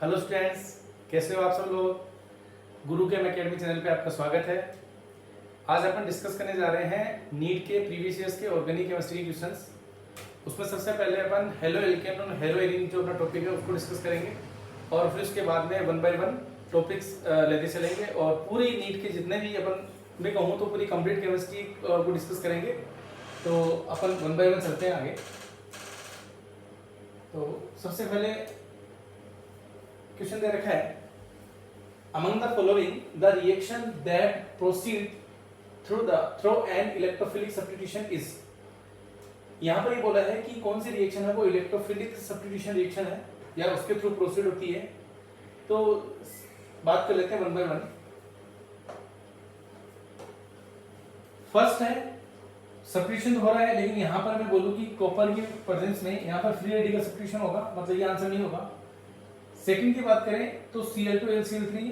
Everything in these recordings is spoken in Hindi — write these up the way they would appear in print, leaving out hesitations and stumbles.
हेलो स्टूडेंट्स, कैसे हो आप सब लोग। गुरु के एकेडमी चैनल पे आपका स्वागत है। आज अपन डिस्कस करने जा रहे हैं नीट के प्रीवियस ईयर्स के ऑर्गेनिक केमिस्ट्री के क्वेश्चंस। उसमें सबसे पहले अपन हेलो एल्केन और हेलो एरीन जो अपना टॉपिक है उसको डिस्कस करेंगे और फिर उसके बाद में 1 बाय 1 टॉपिक्स लेते चलेंगे और पूरी नीट के जितने भी अपन मैं कहूँ तो पूरी कंप्लीट केमिस्ट्री को डिस्कस करेंगे। तो अपन 1 बाय 1 चलते हैं आगे। तो सबसे पहले क्वेश्चन दे रखा है, among the following the reaction that proceed through an electrophilic substitution is। यहाँ पर ये बोला है कि कौन सी रिएक्शन है वो इलेक्ट्रोफिलिक सब्स्टिट्यूशन रिएक्शन है या उसके थ्रू प्रोसीड होती है। तो बात कर लेते हैं 1 बाय 1। फर्स्ट है सब्स्टिट्यूशन हो रहा है, लेकिन यहाँ पर मैं बोलूँ कि कॉपर के प्रेजेंस में यहाँ पर फ्री रेडिकल सब्स्टिट्यूशन होगा, मतलब ये आंसर नहीं होगा। सेकंड की बात करें तो Cl2HCl3,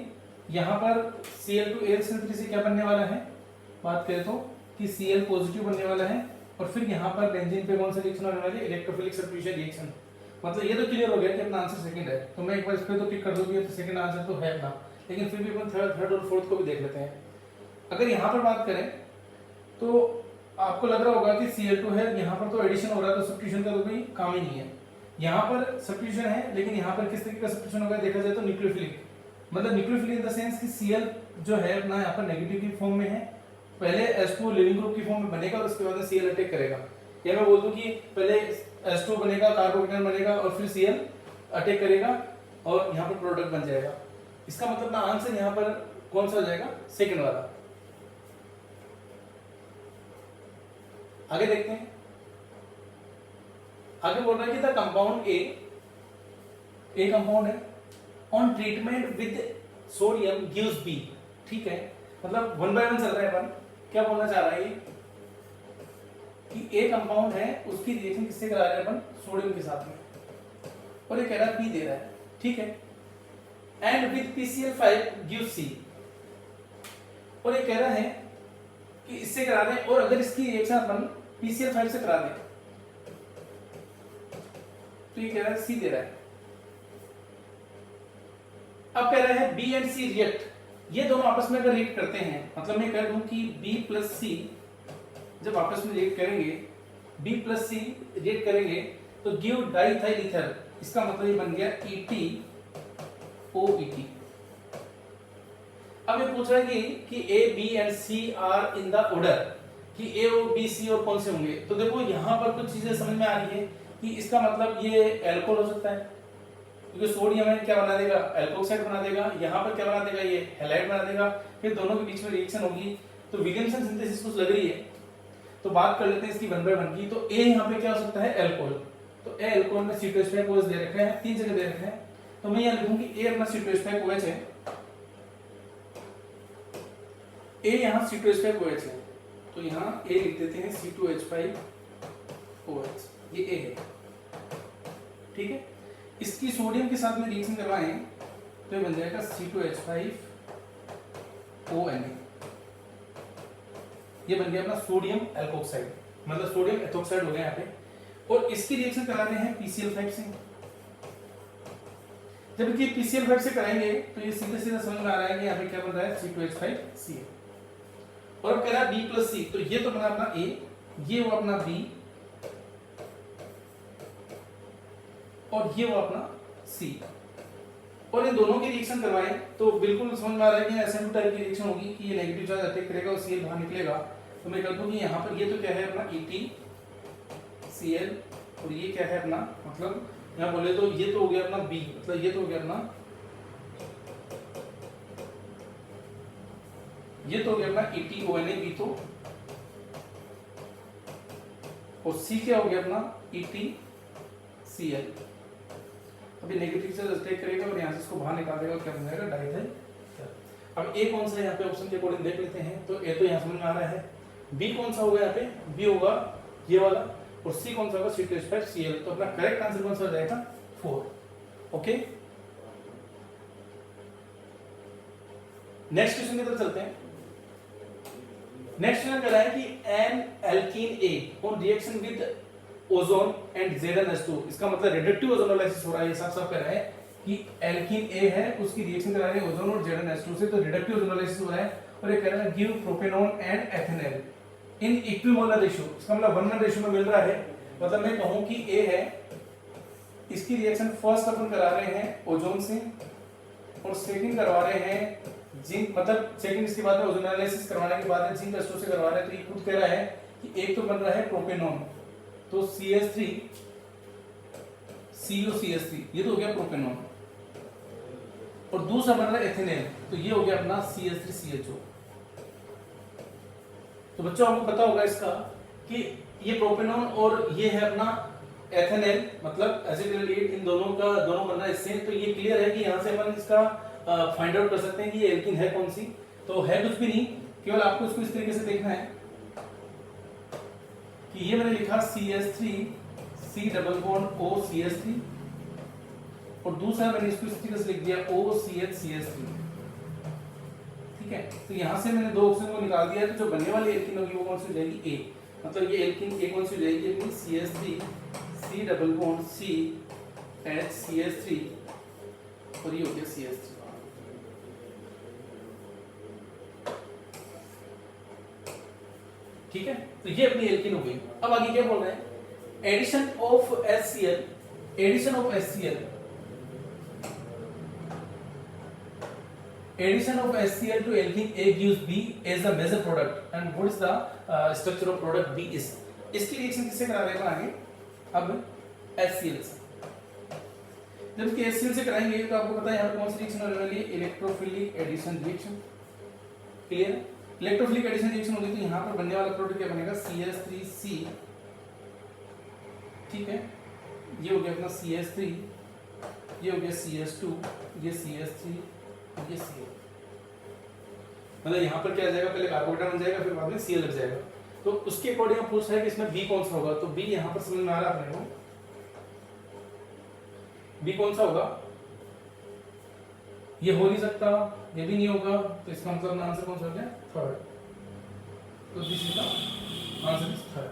यहाँ पर Cl2HCl3 से क्या बनने वाला है, बात करें तो कि Cl पॉजिटिव बनने वाला है और फिर यहाँ पर बेंजीन पे कौन सा रिएक्शन होने वाली है, इलेक्ट्रोफिलिक सब्स्टिट्यूशन रिएक्शन। मतलब ये तो क्लियर हो गया कि अपना आंसर सेकंड है। तो मैं एक बार इस पे तो टिक कर दूंगी तो सेकंड आंसर तो है अपना, लेकिन फिर भी अपन थर्ड और फोर्थ को भी देख लेते हैं। अगर यहाँ पर बात करें तो आपको लग रहा होगा कि Cl2 है, यहाँ पर तो एडिशन हो रहा है तो सब्स्टिट्यूशन का तो कोई काम ही नहीं है। यहाँ पर सब्स्टिट्यूशन है, लेकिन यहाँ पर किस तरीके का सब्स्टिट्यूशन होगा देखा जाए तो न्यूक्लियोफिलिक, मतलब न्यूक्लियोफिलिक इन द सेंस कि Cl जो है अपना यहाँ पर नेगेटिव की फॉर्म में है, पहले H2 लिविंग ग्रुप की फॉर्म में बनेगा और उसके बाद में Cl अटैक करेगा। या मैं बोल दूं कि पहले H2 बनेगा, कार्बोकेटायन बनेगा और फिर Cl अटैक करेगा और यहाँ पर प्रोडक्ट बन जाएगा। इसका मतलब ना आंसर यहाँ पर कौन सा हो जाएगा, सेकंड वाला। आगे देखते हैं। आगे बोल रहा है कि द कंपाउंड ए कंपाउंड है on treatment with sodium gives B. ठीक है, मतलब 1 बाय 1 चल रहा है अपन। क्या बोलना चाह रहा है ये कि ए कंपाउंड है, उसकी रिएक्शन किससे करा रहे हैं अपन, सोडियम के साथ में, और ये कह रहा है बी दे रहा है। ठीक है, एंड विद PCl5 गिव्स सी, और ये कह रहा है कि इससे करा दें और अगर इसकी रिएक्शन अपन PCl5 से करा दें तो ये कह रहा है सी दे रहा है। अब कह रहा है बी एंड सी रिएक्ट, ये दोनों आपस में अगर रिएक्ट करते हैं, मतलब मैं कह दूं कि बी प्लस सी जब आपस में रिएक्ट करेंगे, बी प्लस सी रिएक्ट करेंगे तो गिव डाइथाइल ईथर। इसका मतलब ये बन गया ETOET। अब ये पूछ रहा है कि A B and C are in the order, कि ए और बी सी और कौन से होंगे। तो देखो यहां पर कुछ चीजें समझ में आ रही है कि इसका मतलब ये एल्कोहल हो सकता है, क्योंकि सोडियम है क्या बना देगा, एल्कोक्साइड बना देगा। यहाँ पर क्या बना देगा, ये हैलाइड बना देगा। फिर दोनों के बीच में रिएक्शन होगी तो विलियमसन सिंथेसिस कुछ लग रही है। तो बात कर लेते हैं इसकी 1 बाय 1 की। तो ए यहाँ पे क्या हो सकता है, एल्कोहल। तो ए एल्कोहल में C2H5OH दे रखा है, 3 जगह दे रखे हैं। तो मैं यहाँ लिखूंगी ए अपना C2H5OH है, ए यहाँ C2H5OH है, तो यहाँ ए लिख देते हैं C2H5OH, ये ए है। ठीक है, इसकी सोडियम के साथ में रिएक्शन करवाएं तो ये बन जाएगा C2H5ONA। ये बन गया अपना सोडियम एल्कोक्साइड, मतलब सोडियम एथोक्साइड हो गया यहाँ पे। और इसकी रिएक्शन कराने हैं PCl5 से। जब कि PCl5 से कराएंगे तो ये सीधे सीधा समझ में आ रहा है कि यहाँ पे क्या बन रहा है, C2H5Ca। और अब कह रहा है B प्लस सी, तो ये तो बना अपना A, ये वो अपना B और ये वो अपना C, और इन दोनों की रिएक्शन करवाएं तो बिल्कुल समझ में आ रहा है कि SN2 टाइप की रिएक्शन होगी कि ये नेगेटिव चार्ज अटैक करेगा और Cl बाहर निकलेगा। तो मैं कहता हूं कि यहाँ पर ये तो क्या है अपना EtCl, और ये क्या है अपना, मतलब यहाँ बोले तो ये तो हो गया अपना B, मतलब ये तो हो गया अपना, ये तो हो गया अपना ETONA B, तो और C क्या हो गया अपना EtCl। अभी नेगेटिव चार्ज अटैक करेगा और यहाँ से इसको बाहर निकाल देगा और क्या बन जाएगा, डाइथाइल। अब ए कौन सा है यहाँ पे, ऑप्शन के अकॉर्डिंग देख लेते हैं। तो ए तो यहाँ समझ में आ रहा है, बी कौन सा होगा यहाँ पे, बी होगा ये वाला, और सी कौन सा होगा, C2H5Cl। तो अपना करेक्ट आंसर कौन सा हो जाएगा, 4। ओके, नेक्स्ट क्वेश्चन की तरफ चलते हैं। नेक्स्ट क्वेश्चन कह रहा है कि N alkene A on reaction with ozone and ZnH2, इसका मतलब रिडक्टिव ओजोनोलाइसिस हो रहा है, साफ साफ कह रहा है कि एल्कीन ए है, उसकी रिएक्शन करा रहे हैं ओजोन और ZnH2 से, तो रिडक्टिव ओजोनोलाइसिस हो रहा है। और ये कह रहा है give propanone and ethanol in equimolar ratio, इसका मतलब 1:1 रेशियो में मिल रहा है। मतलब मैं कहूं कि ए है, इसकी रिएक्शन फर्स्ट अपन करा रहे हैं ओजोन से और सेकंड करवा रहे हैं जिंक, मतलब सेकंड इसके बाद में ओजोनोलाइसिस करवाने के बाद में जिंक एस्टो से करवा रहे हैं। तो ये खुद कह रहा है कि एक तो बन रहा है प्रोपेनॉन, तो CH3 COCH3, ये तो हो गया प्रोपेनॉन, और दूसरा बन रहा है एथेनॉल, तो ये हो गया अपना CH3CHO। तो बच्चों आपको पता होगा इसका कि ये प्रोपेनॉन और ये है अपना एथेनॉल, मतलब एसिटिल्डिहाइड, इन दोनों बन रहा है इससे। तो ये क्लियर है कि यहाँ से अपन इसका फाइंड आउट कर सकते हैं कि ये एल्कीन है कौन सी। तो है कुछ भी नहीं, केवल आपको इसको इस तरीके से देखना है कि ये मैंने लिखा CH3 C++O CH3 और दूसरा मैंने इसको इस तरीके से लिख दिया OCH ठीक है। तो यहां से मैंने 2 ऑप्शन को निकाल दिया, तो जो बनने वाली एल्कीन होगी वो कौन सी हो जाएगी, ए। मतलब ये एल्कीन ए कौन सी हो जाएगी अपनी, CH3 C++CH3 और ये हो गया CH3। ठीक है, तो ये अपनी एल्कीन हो गई। अब आगे क्या बोल रहे हैं, addition of HCl addition of HCl to alkene A gives B as the major product, and what is the structure of product B is। इसकी रिएक्शन किससे करा रहे हैं आगे, अब HCl से। जब कि HCl से कराएंगे तो आपको पता है यहाँ पे कौन सी रिएक्शन होने वाली है, electrophilic addition reaction. Clear, electrophilic addition reaction होगी तो यहाँ पर बनने वाला प्रोडक्ट क्या बनेगा, CH3C। ठीक है, ये हो गया अपना CH3, ये हो गया CH2, ये CH3, ये Cl। मतलब यहाँ पर क्या आ जाएगा, पहले कार्बोकेटायन बन जाएगा फिर बाद में Cl लग जाएगा। तो उसके अकॉर्डिंग पूछ रहा है कि इसमें B कौन सा होगा, तो B यहाँ पर समझ में आ रहा है अपने को, B कौन सा होगा, ये हो नहीं सकता, ये भी नहीं होगा, तो इसका मतलब आंसर कौन सा हो गया, थर्ड। तो this is the answer is third.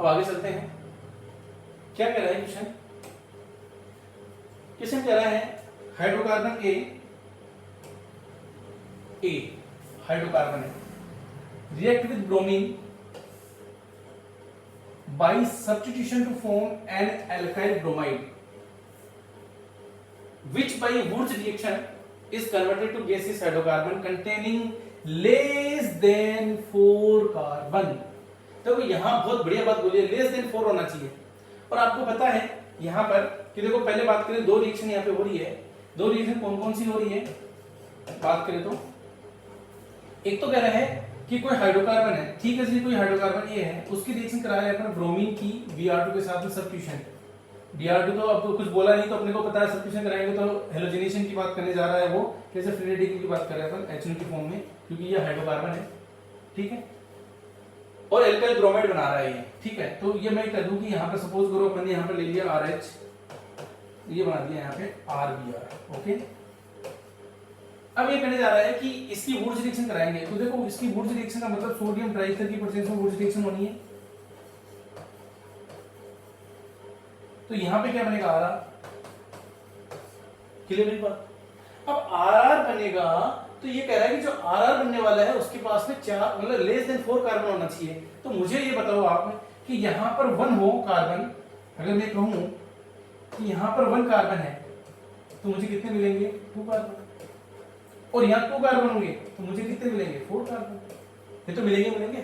अब आगे चलते हैं, क्या कह रहा है क्वेश्चन, क्वेश्चन कह रहा है हाइड्रोकार्बन ए हाइड्रोकार्बन है, react with bromine by substitution to form an alkyl bromide which by Wurtz reaction is converted to gaseous hydrocarbon containing less than 4 carbon. तो यहाँ बहुत बढ़िया बात बोली है, लेस देन 4 होना चाहिए। और आपको पता है यहाँ पर कि देखो, पहले बात करें 2 रिएक्शन यहाँ पे हो रही है, 2 रिएक्शन कौन कौन सी हो रही है, बात करें तो एक तो कह रहा है कि कोई हाइड्रोकार्बन है, ठीक है जी, कोई हाइड्रोकार्बन ये है, उसकी रिएक्शन करा रहे हैं अपना ब्रोमीन की Br2 के साथ में सब्स्टिट्यूशन। Br2 तो अब कुछ बोला नहीं, तो अपने को पता है सब्स्टिट्यूशन कराएंगे तो हेलोजिनेशन की बात करने जा रहा है वो, कैसे फ्री रेडिकल की बात कर रहे हैं अपन HNO की फॉर्म में, क्योंकि ये हाइड्रोकार्बन है। ठीक है, और एल्काइल ब्रोमाइड बना रहा है ये। ठीक है, तो ये मैं कह दूं कि यहाँ पे सपोज करो अपन ने यहाँ पे ले लिया RH, ये बना दिया यहाँ पे RBr। ओके, अब ये कहने जा रहा है कि इसकी वुर्ट्ज रिएक्शन कराएंगे, तो देखो इसकी वुर्ट्ज रिएक्शन का मतलब सोडियम ट्राइएथर की प्रेजेंस में वुर्ट्ज रिएक्शन होनी है। तो यहाँ पे क्या बनेगा, RR। क्लियर मेरी बात। अब RR बनेगा तो ये कह रहा है कि जो RR बनने वाला है उसके पास में 4 मतलब लेस देन 4 कार्बन होना चाहिए। तो मुझे ये बताओ आप कि यहाँ पर 1 हो कार्बन, अगर मैं कहूं कि यहाँ पर 1 कार्बन है तो मुझे कितने मिलेंगे, 2 कार्बन, और यहाँ 2 कार्बन होंगे तो मुझे कितने मिलेंगे, 4 कार्बन। ये तो मिलेंगे।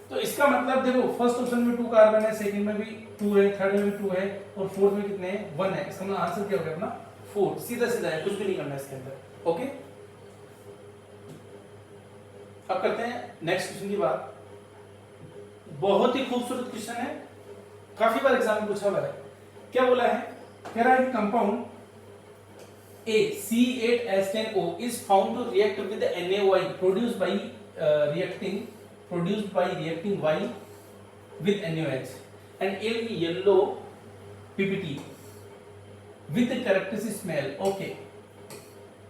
तो इसका मतलब देखो, फर्स्ट ऑप्शन में 2 कार्बन है, सेकंड में भी 2 है, थर्ड में भी 2 है, और फोर्थ में कितने हैं, 1 है। इसका मतलब आंसर क्या हो गया अपना 4। सीधा सीधा है, कुछ भी नहीं करना इसके अंदर। ओके, अब करते हैं नेक्स्ट क्वेश्चन की बात। बहुत ही खूबसूरत क्वेश्चन है, काफी बार एग्जाम में पूछा हुआ है। क्या बोला है, कह रहा है कि compound A C8H10O is found to react with the NaOI produced by reacting Y with NaOH and yield yellow PPT with the characteristic smell. Okay,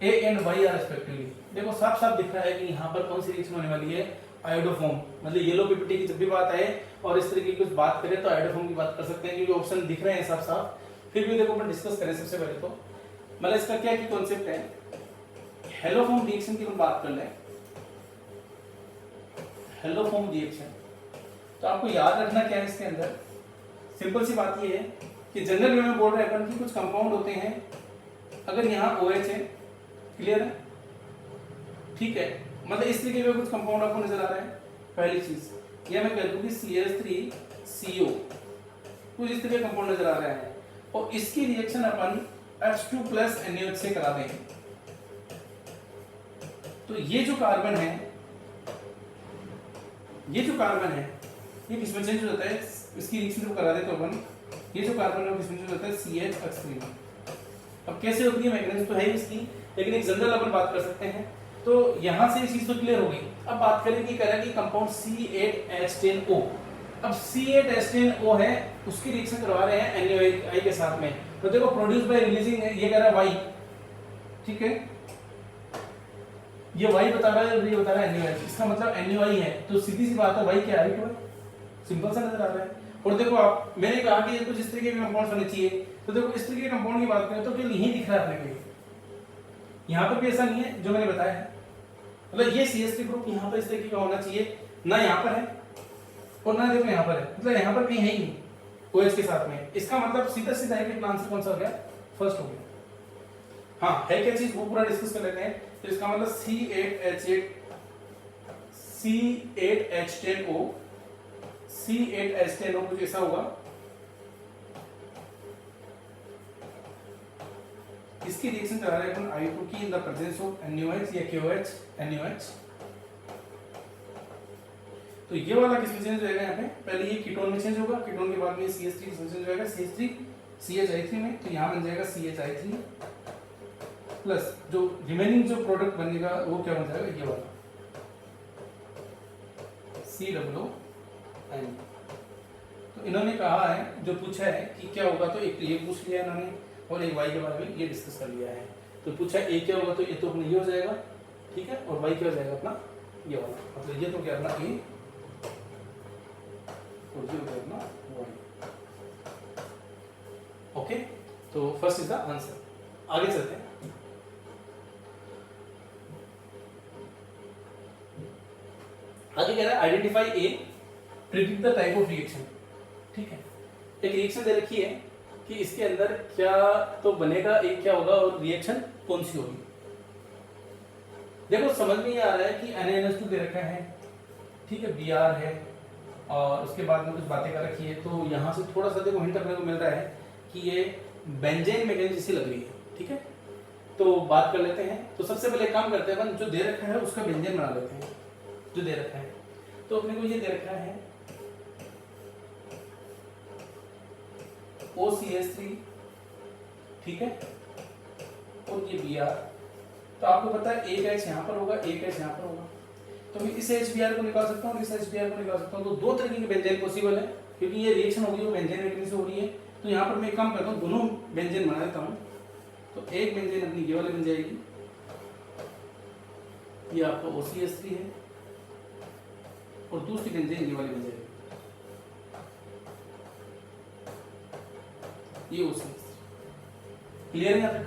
A and Y are respectively। देखो साफ साफ दिख रहा है कि यहाँ पर कौन सी रिएक्शन होने वाली है, आयोडोफॉर्म, मतलब येलो पीपीटी की जब भी बात आए और इस तरीके की कुछ बात करें तो आयोडोफॉर्म की बात कर सकते हैं, क्योंकि ऑप्शन दिख रहे हैं साफ साफ। फिर भी देखो अपन डिस्कस करें सबसे पहले तो मतलब इसका क्या की कॉन्सेप्ट है, हेलोफॉर्म रिएक्शन की हम बात कर लें। हेलोफॉर्म रिएक्शन तो आपको याद रखना क्या है इसके अंदर, सिंपल सी बात ये है कि जनरल वे में बोल रहे हैं अपन कि कुछ कंपाउंड होते हैं, अगर यहाँ OH है, क्लियर है, ठीक है, मतलब इस तरीके के कुछ कंपाउंड आपको नजर आ रहा है। पहली चीज या मैं कह दूं कि CH3CO कुछ इस तरीके कंपाउंड नजर आ रहा है और इसकी रिएक्शन अपन H2 प्लस NaOH से करा देंगे। तो ये जो कार्बन है ये किसमें चेंज हो जाता है, इसकी रिएक्शन जो करा दे तो अपन ये जो कार्बन है किसमें चेंज होता है CH3 में। अब कैसे होती है मैकेनिज्म तो है इसकी, लेकिन एक जनरल अपन बात कर सकते हैं। तो यहां से ये चीज तो क्लियर हो गई। अब बात करें कि कह रहा है कि कंपाउंड C8H10O, अब C8H10O है उसकी रिएक्शन करवा रहे हैं NaOH के साथ में। तो देखो प्रोड्यूस बाय रिलीजिंग ये कह रहा है Y, ठीक है, ये Y बता रहा है, ये बता रहा है NaOH, इसका मतलब NaOH है, तो सीधी सी बात है Y क्या है, सिंपल सा नजर आ रहा है। और देखो आप मैंने कहा कि कुछ इस तरीके के कंपाउंड होने चाहिए, तो देखो इस तरीके के कंपाउंड की बात करें तो केवल यही दिख रहा है अपने को, यहाँ पर भी ऐसा नहीं है जो मैंने बताया है, मतलब ये CH3 ग्रुप यहाँ पर इस तरीके का होना चाहिए, ना यहाँ पर है और ना देखो यहाँ पर है, मतलब यहाँ पर कहीं है ही नहीं OH के साथ में। इसका मतलब सीधा सीधा है कि आंसर कौन सा हो गया, फर्स्ट हो गया। हाँ है क्या चीज वो पूरा डिस्कस कर लेते हैं। तो इसका मतलब C8H10O कुछ ऐसा होगा, इसकी रिएक्शन करा रहे हैं अपन I2 की इन द प्रेजेंस ऑफ NaOH या KOH NaOH। तो ये वाला किसमें चेंज होगा, यहाँ पे पहले ये कीटोन में चेंज होगा, कीटोन के बाद में CH3 किसमें चेंज होगा, CH3 CHI3 में, तो यहाँ बन जाएगा CHI3 प्लस जो रिमेनिंग जो प्रोडक्ट बनेगा वो क्या बन जाएगा, ये वाला COON। तो इन्होंने कहा है जो पूछा है कि क्या होगा, तो एक ये पूछ लिया इन्होंने और एक Y के बारे में ये डिस्कस कर लिया है। तो पूछा A क्या होगा, तो ये तो अपना ये हो जाएगा, ठीक है, और Y क्या हो जाएगा अपना ये वाला, मतलब ये तो क्या अपना A और ये हो गया अपना Y। ओके, तो फर्स्ट इज द आंसर। आगे चलते हैं। आगे कह रहा है identify A, predict the type of reaction. ठीक है, एक रिएक्शन दे रखी है कि इसके अंदर क्या तो बनेगा, एक क्या होगा और रिएक्शन कौन सी होगी। देखो समझ में ये आ रहा है कि NaNH2 दे रखा है, ठीक है, Br है और उसके बाद में कुछ बातें कर रखी है। तो यहाँ से थोड़ा सा देखो हिंट अपने को मिल रहा है कि ये बेंजेन मैकेनिज्म जैसी लग रही है। ठीक है, तो बात कर लेते हैं। तो सबसे पहले काम करते हैं, जो दे रखा है उसका बेंजेन बना लेते हैं। जो दे रखा है तो अपने को ये दे रखा है OCH3, ठीक है, और ये Br। तो आपको पता है एक H यहाँ पर होगा, एक H यहाँ पर होगा, तो मैं इस HBr को निकाल सकता हूँ और इस HBr को निकाल सकता हूँ। तो दो तरीके के बेंजेन पॉसिबल है, क्योंकि ये रिएक्शन होगी वो बेंजेन मैकेनिज्म से हो रही है। तो यहाँ पर मैं एक काम करता हूँ, दोनों बेंजेन बना देता हूँ। तो एक बेंजेन अपनी ये वाली बन जाएगी, ये आपका OCH3 है, और दूसरी बेंजेन ये वाली बन जाएगी, ये OCH3। क्लियर है यहाँ तक?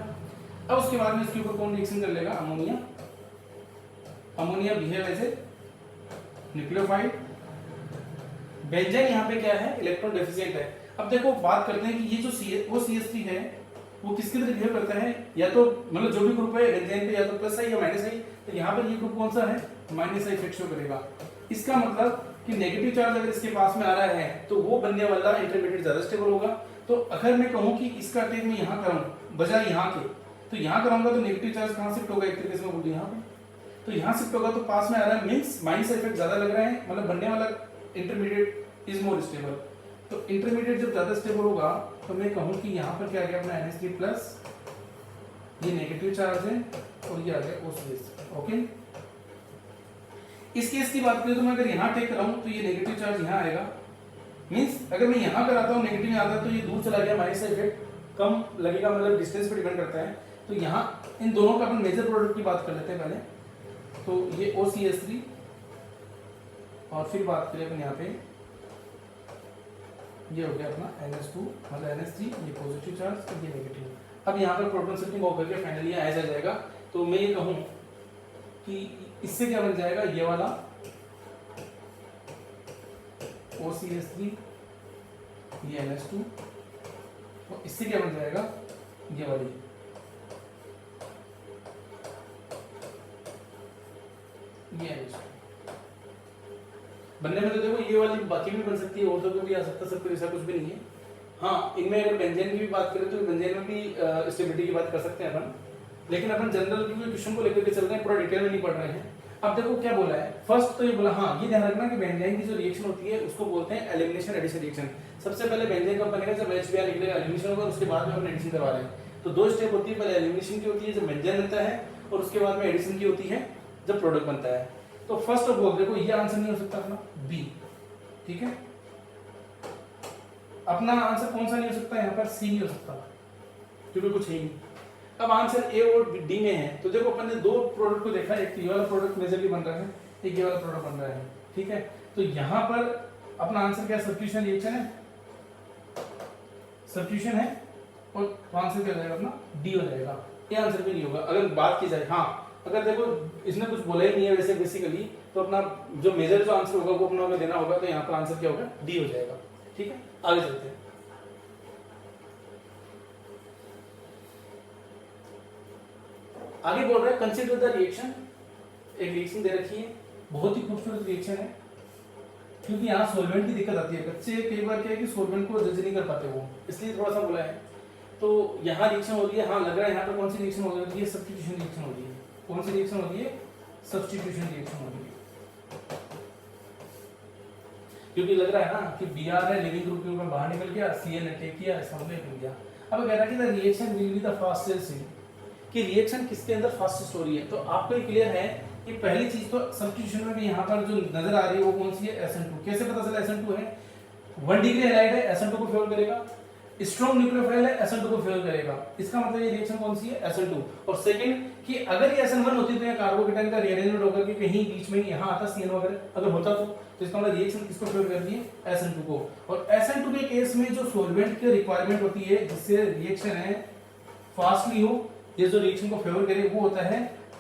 अब उसके बाद में इसके ऊपर कौन रिएक्शन कर लेगा, ammonia. Ammonia behave as a nucleophile. Benzene यहाँ पे क्या है, इलेक्ट्रॉन डेफिशिएंट है। अब देखो बात करते हैं कि ये जो OCH3 है वो किसकी तरह बिहेव करता है, या तो मतलब जो भी ग्रुप है बेंजेन पे या तो प्लस आई या माइनस आई। तो यहाँ पर ये ग्रुप कौन सा है, माइनस आई इफेक्ट शो करेगा। इसका मतलब कि नेगेटिव चार्ज अगर इसके पास में आ रहा है तो वो बनने वाला इंटरमीडिएट ज्यादा स्टेबल होगा। तो अगर मैं कहूँ कि इसका अटैक मैं यहाँ कराऊँ बजाय यहाँ के, तो यहाँ कराऊंगा तो नेगेटिव चार्ज कहाँ शिफ्ट होगा, एक तरीके से मैं बोलूँ यहाँ पे, तो यहाँ शिफ्ट होगा तो पास में आ रहा है, मींस माइनस इफेक्ट ज्यादा लग रहा है, मतलब बनने वाला इंटरमीडिएट इज मोर स्टेबल। तो इंटरमीडिएट जब ज्यादा स्टेबल होगा तो मैं कहूँ कि यहाँ पर क्या आ गया अपना NH3 प्लस, ये नेगेटिव चार्ज है और ये आ गया OCH। ओके, इस केस की बात करें तो मैं अगर यहाँ टेक कराऊं तो ये नेगेटिव चार्ज यहाँ आएगा, मींस अगर मैं यहाँ कराता हूँ नेगेटिव आता है तो ये दूर चला गया, माइनस इफेक्ट कम लगेगा, मतलब डिस्टेंस पे डिपेंड करता है। तो यहाँ इन दोनों का अपन मेजर प्रोडक्ट की बात कर लेते हैं पहले। तो ये OCH3 और फिर बात करें अपन यहाँ पे, ये हो गया अपना NH2 मतलब NH3, ये पॉजिटिव चार्ज और ये नेगेटिव। अब यहाँ पर प्रोटॉन शिफ्टिंग होकर के फाइनली ऐसा आ जाएगा। तो मैं ये कहूँ कि इससे क्या बन जाएगा, ये वाला OCH3, ये NH2, और इससे क्या बन जाएगा, ये वाली ये NH2। बनने में तो देखो ये वाली बाकी भी बन सकती है, और तो भी आ सकता है, सब ऐसा कुछ भी नहीं है। हाँ, इनमें अगर बेंजीन की भी बात करें तो बेंजीन में भी स्टेबिलिटी की बात कर सकते हैं अपन, लेकिन अपन जनरल क्वेश्चन को लेकर के चल रहे हैं, पूरा डिटेल में नहीं पढ़ रहे हैं। अब देखो क्या बोला है, फर्स्ट तो ये बोला, हाँ ये ध्यान रखना कि बेंजीन की जो रिएक्शन होती है उसको बोलते हैं एलिमिनेशन एडिशन रिएक्शन। सबसे पहले बेंजीन कब बनेगा, जब HBr निकलेगा, एलिमिनेशन होगा, उसके बाद में अपन एडिशन करवा रहे हैं। तो दो स्टेप होती है, पहले एलिमिनेशन की होती है जब बेंजीन बनता है, और उसके बाद में एडिशन की होती है जब प्रोडक्ट बनता है। तो फर्स्ट ऑफ ऑल देखो ये आंसर नहीं हो सकता अपना बी, ठीक है। अपना आंसर कौन सा नहीं हो सकता, यहाँ पर सी नहीं हो सकता क्योंकि कुछ है ही नहीं। अब आंसर ए और डी में है। तो देखो अपन ने दो प्रोडक्ट को देखा, एक ये वाला प्रोडक्ट मेजरली बन रहा है, एक ये वाला प्रोडक्ट बन रहा है, ठीक है। तो यहाँ पर अपना आंसर क्या, सब्स्टिट्यूशन रिएक्शन है, सब्स्टिट्यूशन है, और आंसर क्या हो जाएगा अपना डी हो जाएगा। ये आंसर भी नहीं होगा अगर बात की जाए। हाँ, अगर देखो इसने कुछ बोला ही नहीं है वैसे बेसिकली, तो अपना जो मेजर जो आंसर होगा वो अपना हमें देना होगा, तो यहाँ पर आंसर क्या होगा, डी हो जाएगा, ठीक है। आगे चलते हैं। आगे बोल रहा है कंसीडर द रिएक्शन। एक रिएक्शन दे रखी है, बहुत ही खूबसूरत रिएक्शन है, क्योंकि यहाँ सोलवेंट की दिक्कत आती है। बच्चे कई बार क्या है कि सोलवेंट को जज नहीं कर पाते वो, इसलिए थोड़ा सा बोला है। तो यहाँ रिएक्शन हो रही है, हाँ लग रहा है यहाँ पर कौन सी रिएक्शन हो रही है, सब्स्टिट्यूशन रिएक्शन हो रही है। कौन सी रिएक्शन हो रही है, सब्स्टिट्यूशन रिएक्शन हो रही है, क्योंकि लग रहा है ना कि Br है लिविंग ग्रुप के ऊपर बाहर निकल गया, Cl ने टेक किया, इसका मतलब निकल गया। अब कह रहा है कि the reaction will be the fastest in, कि रिएक्शन किसके अंदर फास्टेस्ट हो रही है। तो आपको ये क्लियर है कि पहली चीज तो सब्स्टिट्यूशन में भी यहाँ पर जो नजर आ रही है वो कौन सी है, SN2। कैसे पता चला SN2 है, 1 डिग्री हैलाइड है, SN2 को फेवर करेगा, स्ट्रॉन्ग न्यूक्लियोफाइल है, SN2 को फेवर करेगा। इसका मतलब ये रिएक्शन कौन सी है, SN2। और सेकंड कि अगर ये SN1 होती तो ये कार्बोकेटाइन का रीअरेंजमेंट होकर के कहीं बीच में यहाँ आता CN वगैरह अगर होता तो इसका मतलब रिएक्शन किसको फेवर करती है, SN2 को। और SN2 के केस में जो सोलवेंट की रिक्वायरमेंट होती है जिससे रिएक्शन है फास्टली हो, ये जो रिएक्शन को फेवर करे वो होता है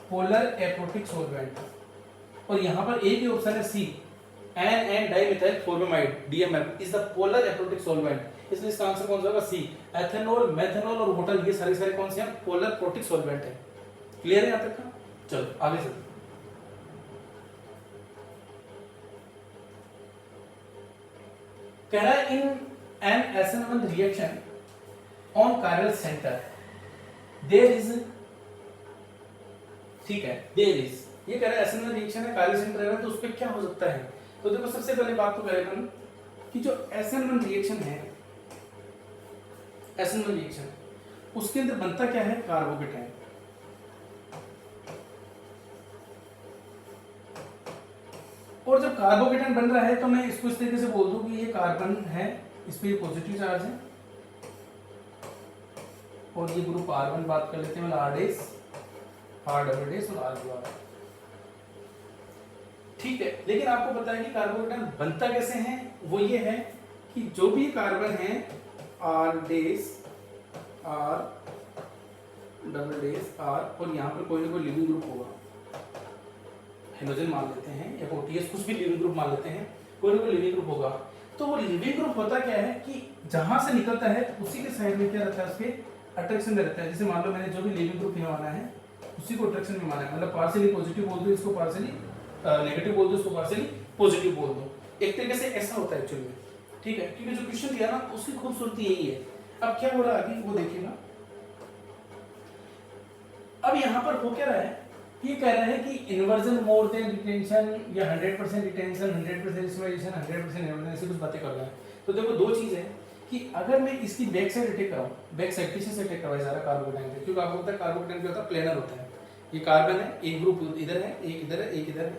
पोलर एप्रोटिक सोलवेंट। और यहाँ पर एक ही ऑप्शन है C, N dimethyl formamide DMF is the polar aprotic solvent. इसलिए इसका आंसर कौन सा होगा, सी। एथेनॉल, मेथनॉल और वोटर ये सारे कौन से हैं, पोलर एप्रोटिक सोलवेंट है। क्लियर है यहाँ तक का? चलो आगे चलते। कह रहा है in an SN1 reaction on chiral center there is, ठीक है, देयर इज, ये कह रहा है SN1 रिएक्शन है कायरल सेंटर है, तो उस पर क्या हो सकता है। तो देखो सबसे पहले बात तो करें अपन कि जो SN1 रिएक्शन है, SN1 रिएक्शन उसके अंदर बनता क्या है, कार्बोकेटाइन। और जब कार्बोकेटाइन बन रहा है तो मैं इसको इस तरीके से बोल दूं कि ये कार्बन है, इस पे पॉजिटिव चार्ज है, और ये ग्रुप R1 बात कर लेते हैं, मतलब R डेस, R डबल डेस और R द्वारा, ठीक है। लेकिन आपको पता है कि कार्बोकेटाइन बनता कैसे है, वो ये है कि जो भी कार्बन है R डेस, R डबल डेस, R, और यहाँ पर कोई ना कोई लिविंग ग्रुप होगा, हाइड्रोजन मान लेते हैं या OTS, कुछ भी लिविंग ग्रुप मान लेते हैं, कोई ना कोई लिविंग ग्रुप होगा। तो वो लिविंग ग्रुप होता क्या है कि जहां से निकलता है उसी के साइड में क्या रहता है, उसके अट्रैक्शन में रहता है। जैसे मान लो मैंने जो भी लिविंग ग्रुप यहाँ माना है उसी को अट्रैक्शन में माना है, मतलब पार्शियली पॉजिटिव बोल दो इसको, पार्शियली नेगेटिव बोल दो इसको, पार्शियली पॉजिटिव बोल दो। एक तरीके से ऐसा होता है एक्चुअली में, ठीक है, क्योंकि जो क्वेश्चन दिया ना उसकी खूबसूरती यही है। अब क्या बोला आगे वो देखिएगा। अब यहाँ पर हो क्या रहा है, ये कह रहा है कि इन्वर्जन मोर देन रिटेंशन या 100% रिटेंशन, 100% स्टिमुलेशन, 100% इन्वर्जन, ऐसी कुछ बातें कर रहा है। तो देखो दो चीज है कि अगर मैं इसकी बैक साइड अटैक कराऊं, बैक साइड पीछे से अटैक करवाया जा रहा है कार्बोकेटाइन पे, क्योंकि आपको पता है कार्बोकेटाइन क्या होता है, प्लेनर होता है। ये कार्बन है, एक ग्रुप इधर है, एक इधर है, एक इधर है,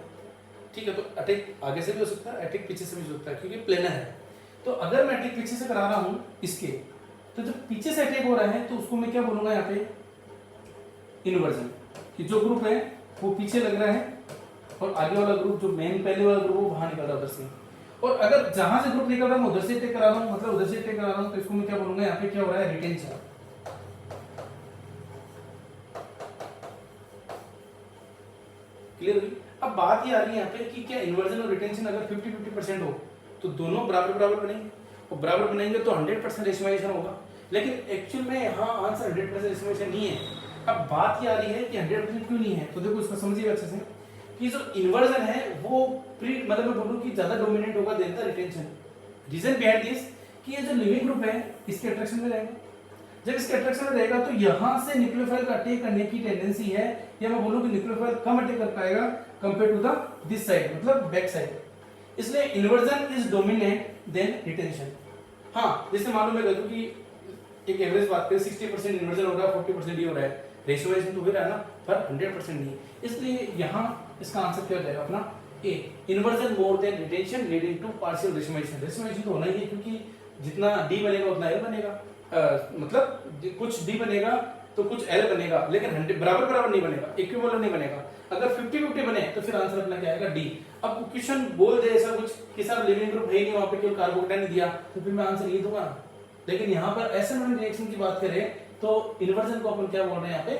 ठीक है। तो अटैक आगे से भी हो सकता है, अटैक पीछे से भी हो सकता है, क्योंकि प्लेनर है। तो अगर मैं अटैक पीछे से करा रहा हूँ इसके, तो जब पीछे से अटैक हो रहा है तो उसको मैं क्या बोलूंगा यहाँ पे, इन्वर्जन, कि जो ग्रुप है वो पीछे लग रहा है और आगे वाला ग्रुप जो मेन पहले वाला ग्रुप वो बाहर निकल रहा है उधर से। और अगर जहां से ग्रुप निकल रहा है मैं उधर से टेक करा रहा हूँ, मतलब उधर से टेक करा रहा हूँ, तो इसको मैं क्या बोलूंगा, यहाँ पे क्या हो रहा है, रिटेंशन। क्लियर हुई? अब बात ये आ रही है यहाँ पे कि क्या इन्वर्जन और रिटेंशन अगर 50-50% हो तो दोनों बराबर बराबर बनेंगे, और बराबर बनेंगे तो 100% एस्टिमेशन होगा। लेकिन एक्चुअल में यहाँ आंसर 100% एस्टिमेशन नहीं है। अब बात ये आ रही है कि 100% क्यों नहीं है, तो देखो इसको समझिएगा अच्छे से कि जो इन्वर्जन है वो प्री मतलब मैं बोलूँ कि ज्यादा डोमिनेट होगा than the retention. Reason behind this कि ये जो लिविंग ग्रुप है इसके अट्रैक्शन में रहेगा। जब इसके अट्रैक्शन में रहेगा तो यहाँ से न्यूक्लियोफाइल का अटैक करने की टेंडेंसी है, या मैं बोलूँ कि न्यूक्लियोफाइल कम अटैक कर पाएगा compare to the this side, मतलब बैक साइड। इसलिए inversion is dominant than retention. हाँ, जैसे मालूम है कि एक एवरेज बात करें 60% इन्वर्जन हो रहा है, 40% ये हो रहा है, रेशियो वाइज तो हो रहा है ना, पर 100% नहीं। इसलिए यहाँ इसका आंसर क्या हो जाएगा अपना A, inversion more than retention leading to partial racemisation. Racemisation तो होना ही है क्योंकि जितना डी बनेगा उतना एल बनेगा, मतलब कुछ डी बनेगा तो कुछ एल बनेगा, लेकिन बराबर बराबर नहीं बनेगा, इक्विवेलेंट नहीं बनेगा। अगर 50-50 बने तो फिर आंसर अपना क्या आएगा, डी। अब क्वेश्चन बोल दे ऐसा कुछ कि सर लिविंग ग्रुप है ही नहीं वहां पे, केवल कार्बोकेटाइन दिया, तो फिर मैं आंसर ये दूंगा। लेकिन यहाँ पर एसिड रिएक्शन की बात करें तो इन्वर्जन को अपन क्या बोल रहे हैं यहाँ पे,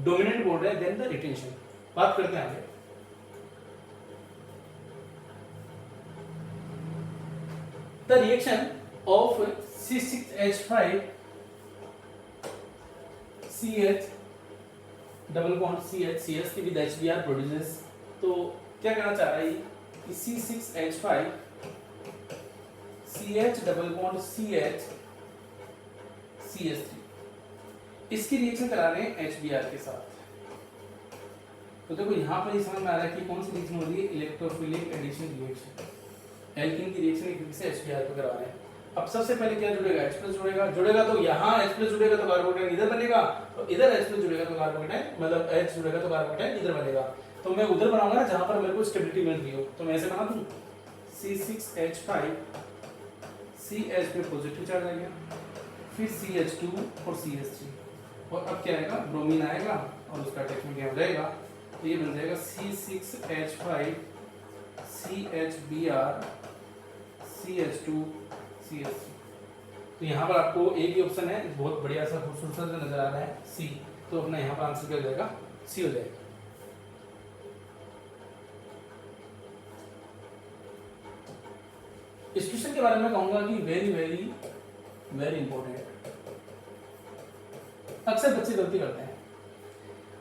डोमिनेंट बोल रहे हैं देन द रिटेंशन। बात करते हैं आगे। The reaction of C6H5 CH double bond CH with HBr produces, तो क्या कहना चाह रहा है कि C6H5 CH double bond CH CH3 इसकी रिएक्शन करा रहे हैं HBr के साथ। तो देखो यहाँ पर ये समझ में आ रहा है कि कौन सी रिएक्शन हो रही है, इलेक्ट्रोफिलिक एडिशन रिएक्शन। एल्कीन की रिएक्शन एक तरीके से HBr पे करा रहे हैं। अब सबसे पहले क्या जुड़ेगा, H+ जुड़ेगा तो यहाँ H+ जुड़ेगा तो कार्बोकेटाइन इधर बनेगा, तो इधर H+ जुड़ेगा तो कार्बोकेटाइन मतलब H जुड़ेगा तो कार्बोकेटाइन इधर बनेगा। तो मैं उधर बनाऊंगा ना जहां पर मेरे को स्टेबिलिटी मिल रही हो, तो मैं ऐसे बना दूं C6H5 CH पे पॉजिटिव चार्ज आ गया, फिर CH2 और CH3, और अब क्या आएगा, ब्रोमीन आएगा और उसका अटैचमेंट क्या हो जाएगा, तो ये बन जाएगा C6H5 CHBr CH2 CH3। तो यहाँ पर आपको एक ही ऑप्शन है, बहुत बढ़िया सा खूबसूरत सा नजर आ रहा है सी, तो अपना यहाँ पर आंसर क्या हो जाएगा, सी हो जाएगा। इस क्वेश्चन के बारे में कहूंगा कि वेरी वेरी वेरी इंपॉर्टेंट। अक्सर बच्चे गलती करते हैं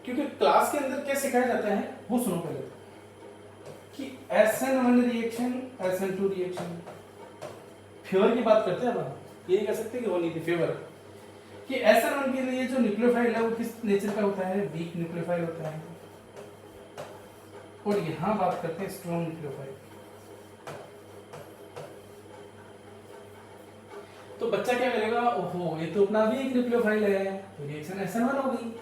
क्योंकि क्लास के अंदर क्या सिखाया जाता है वो सुनो पहले कि SN1 reaction SN2 reaction, favour की बात करते हैं अपन, ये नहीं कह सकते कि वो नहीं थी फेवर, कि SN1 के लिए जो न्यूक्लियोफाइल है वो किस नेचर का होता है, वीक न्यूक्लियोफाइल होता है, और यहां बात करते हैं स्ट्रॉन्ग न्यूक्लियोफाइल। तो बच्चा क्या करेगा, ओहो ये तो अपना वीक न्यूक्लियोफाइल है, तो रिएक्शन SN1 होगी,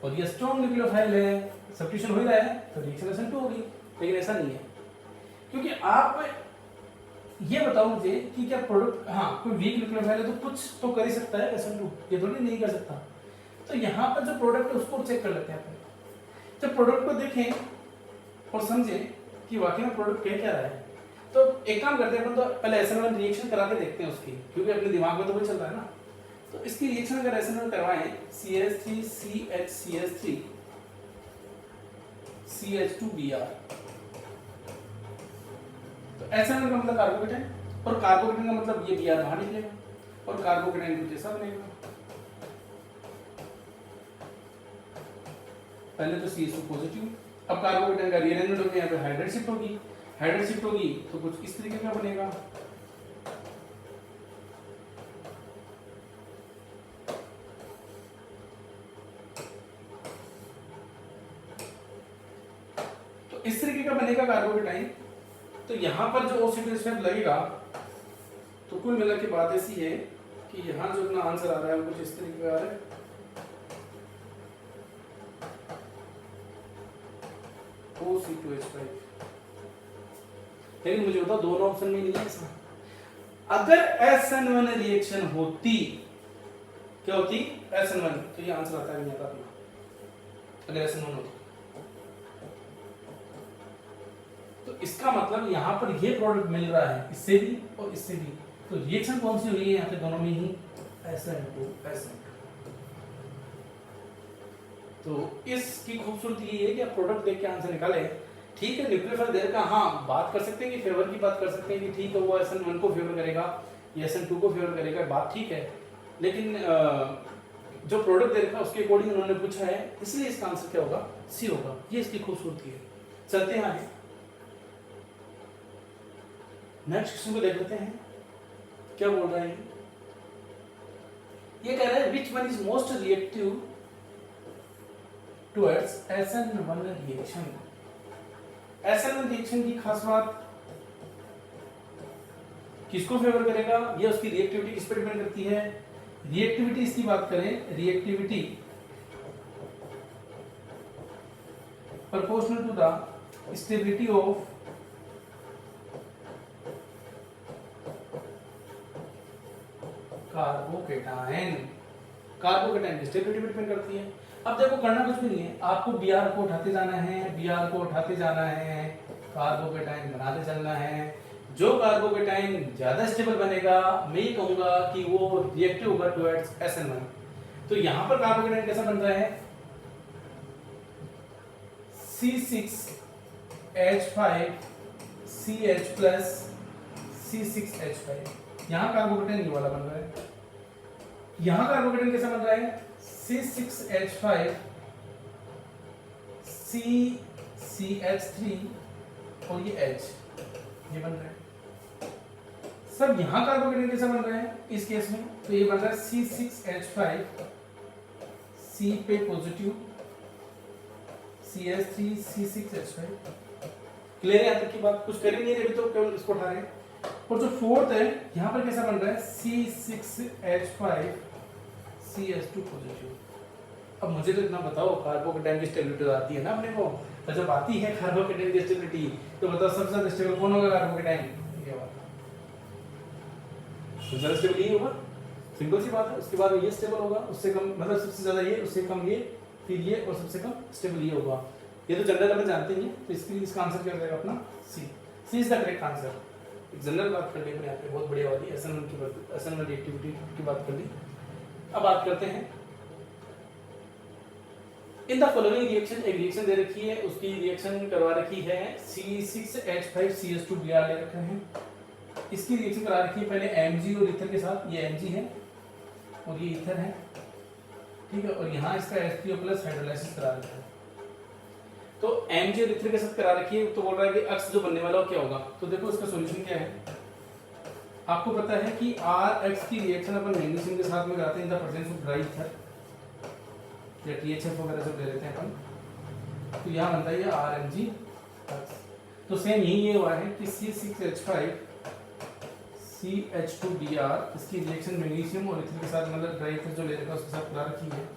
और ये स्ट्रॉन्ग न्यूक्लियोफाइल है, सब्स्टिट्यूशन हो ही रहा है तो रिएक्शन SN2 होगी। लेकिन ऐसा नहीं है, क्योंकि आप ये बताओ मुझे कि क्या प्रोडक्ट, हाँ कोई वीक न्यूक्लियोफाइल है तो कुछ तो कर ही सकता है SN2, ये थोड़ी नहीं कर सकता। तो यहाँ पर जो प्रोडक्ट है उसको चेक कर लेते हैं अपन। जब प्रोडक्ट को देखें और समझें कि वाकई में प्रोडक्ट कह क्या रहा है, तो एक काम करते हैं अपन, तो पहले SN1 रिएक्शन करा के देखते हैं उसकी, क्योंकि अपने दिमाग में तो वही चल रहा है ना। तो इसकी रिएक्शन अगर SN1 करवाएं CH3 CH3 CH2Br, तो SN1 का मतलब कार्बोकेटाइन, और कार्बोकेटाइन का मतलब ये Br बाहर निकलेगा और कार्बोकेटाइन कुछ ऐसा बनेगा। पहले तो CH2 पॉजिटिव, अब कार्बोकेटाइन का रीअरेंजमेंट होकर यहाँ पे हाइड्रेट शिफ्ट होगी, हाइड्रेट शिफ्ट होगी तो कुछ इस तरीके का बनेगा। तो इस तरीके का बनेगा कार्बोकेटाइन। तो यहाँ पर जो ऑक्सीडेटिव स्टेप लगेगा, तो कुल मिला के बात ऐसी है कि यहाँ जो अपना आंसर आ रहा है वो कुछ इस तरीके का आ रहा है, OC2H5। लेकिन मुझे बताओ दोनों ऑप्शन में नहीं है ऐसा। अगर SN1 रिएक्शन होती, क्या होती SN1, तो ये आंसर आता है नहीं आता अपना, अगर SN1 होता। तो इसका मतलब यहाँ पर ये प्रोडक्ट मिल रहा है इससे भी और इससे भी, तो रिएक्शन कौन सी हुई है यहाँ पे दोनों में ही, SN2 तो इसकी खूबसूरती ये है कि आप प्रोडक्ट देख के आंसर निकाले। ठीक है, न्यूक्लियोफाइल देर का हाँ बात कर सकते हैं कि फेवर की बात कर सकते हैं कि ठीक है वो SN1 को फेवर करेगा या SN2 को फेवर करेगा, बात ठीक है, लेकिन जो प्रोडक्ट दे रखा है उसके अकॉर्डिंग उन्होंने पूछा है, इसलिए इसका आंसर क्या होगा, सी होगा। ये इसकी खूबसूरती है। चलते हैं आगे, नेक्स्ट क्वेश्चन को देख लेते हैं क्या बोल रहा है। ये कह रहा है which one is most reactive towards SN1 reaction. SN1 reaction की खास बात किसको फेवर करेगा, ये उसकी रिएक्टिविटी किस पर डिपेंड करती है। रिएक्टिविटी इसकी बात करें, reactivity proportional to the stability of carbocation, carbocation की स्टेबिलिटी पर डिपेंड करती है। अब देखो करना कुछ भी नहीं है, आपको Br को उठाते जाना है, Br को उठाते जाना है, कार्बोकेटायन बनाते चलना है। जो कार्बोकेटायन ज्यादा स्टेबल बनेगा मैं ये कहूंगा कि वो रिएक्टिव होगा टुवर्ड्स SN1। तो यहां पर कार्बोकेटायन कैसा बन रहा है, C6H5CH प्लस C6H5, यहां कार्बोकेटायन ये वाला बन रहा है। यहां कार्बोकेटायन कैसा बन रहा है, C6H5 CCH3 और ये H ये बन रहा है। सब यहां कार्बोकेटायन कैसा बन रहा है इस केस में, तो ये बन रहा है C6H5 C पे पॉजिटिव CH3 C6H5। क्लियर है यहाँ तक की बात, कुछ कर ही नहीं रहे अभी तो, केवल इसको उठा रहे हैं। और जो फोर्थ है यहाँ पर कैसा बन रहा है C6H5 CH2 पॉजिटिव। अब मुझे तो इतना बताओ, कार्बोकेटायन की स्टेबिलिटी आती है ना अपने को, तो जब आती है कार्बोकेटायन की स्टेबिलिटी तो बताओ सबसे ज्यादा स्टेबल कौन होगा, कार्बोकेटायन। ये बात सबसे ज्यादा स्टेबल ये होगा, सिंपल सी बात है। उसके बाद ये स्टेबल होगा, उससे कम मतलब सबसे ज्यादा ये, उससे कम ये, फिर ये और सबसे कम स्टेबल ये होगा। ये तो जनरल अपन जानते ही हैं, तो इसका आंसर क्या हो जाएगा अपना C is the correct answer. General बात कर ली अपने यहाँ पे बहुत बढ़िया वाली SN1 की बात, SN1 रिएक्टिविटी की बात कर ली। अब बात करते हैं इन द फॉलोइंग रिएक्शन, एक रिएक्शन दे रखी है, उसकी रिएक्शन करवा रखी है C6H5CH2 Br ले रखे हैं। इसकी रिएक्शन करा रखी है पहले Mg और ईथर के साथ, ये Mg है और ये ईथर है, ठीक है, और यहाँ इसका H3O प्लस हाइड्रोलाइसिस करा रखा है। तो Mg और ईथर के साथ करा रखी है, तो बोल रहा है कि अक्स जो बनने वाला हो क्या होगा। तो देखो इसका सॉल्यूशन क्या है, आपको पता है कि Rx की रिएक्शन अपन मैग्नीशियम के साथ में कराते हैं इन the presence of dry ether या THF वगैरह सब ले लेते हैं अपन, तो यहाँ बनता है ये RMG। तो सेम यही ये हुआ है कि C6H5CH2Br इसकी रिएक्शन मैग्नीशियम और ईथर के साथ मतलब ड्राई ईथर जो ले रखा है उसके साथ करा रखी है।